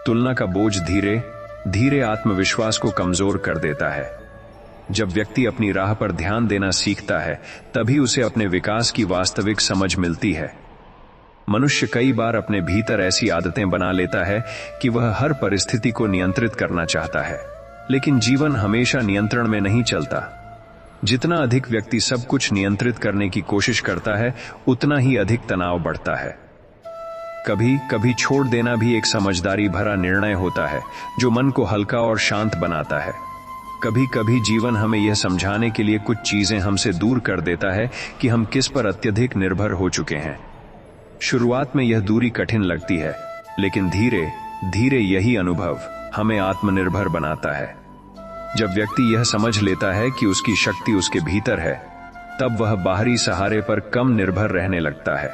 तुलना का बोझ धीरे धीरे आत्मविश्वास को कमजोर कर देता है। जब व्यक्ति अपनी राह पर ध्यान देना सीखता है, तभी उसे अपने विकास की वास्तविक समझ मिलती है। मनुष्य कई बार अपने भीतर ऐसी आदतें बना लेता है कि वह हर परिस्थिति को नियंत्रित करना चाहता है, लेकिन जीवन हमेशा नियंत्रण में नहीं चलता। जितना अधिक व्यक्ति सब कुछ नियंत्रित करने की कोशिश करता है, उतना ही अधिक तनाव बढ़ता है। कभी कभी छोड़ देना भी एक समझदारी भरा निर्णय होता है, जो मन को हल्का और शांत बनाता है। कभी कभी जीवन हमें यह समझाने के लिए कुछ चीजें हमसे दूर कर देता है कि हम किस पर अत्यधिक निर्भर हो चुके हैं। शुरुआत में यह दूरी कठिन लगती है, लेकिन धीरे धीरे यही अनुभव हमें आत्मनिर्भर बनाता है। जब व्यक्ति यह समझ लेता है कि उसकी शक्ति उसके भीतर है, तब वह बाहरी सहारे पर कम निर्भर रहने लगता है।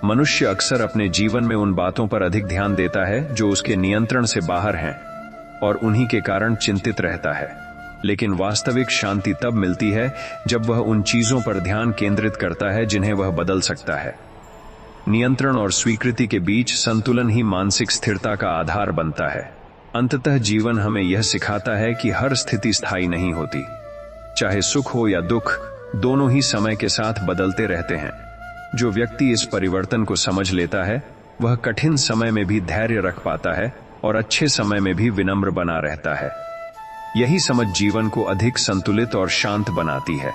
मनुष्य अक्सर अपने जीवन में उन बातों पर अधिक ध्यान देता है जो उसके नियंत्रण से बाहर हैं, और उन्हीं के कारण चिंतित रहता है। लेकिन वास्तविक शांति तब मिलती है जब वह उन चीजों पर ध्यान केंद्रित करता है जिन्हें वह बदल सकता है। नियंत्रण और स्वीकृति के बीच संतुलन ही मानसिक स्थिरता का आधार बनता है। अंततः जीवन हमें यह सिखाता है कि हर स्थिति स्थायी नहीं होती। चाहे सुख हो या दुख, दोनों ही समय के साथ बदलते रहते हैं। जो व्यक्ति इस परिवर्तन को समझ लेता है, वह कठिन समय में भी धैर्य रख पाता है और अच्छे समय में भी विनम्र बना रहता है। यही समझ जीवन को अधिक संतुलित और शांत बनाती है।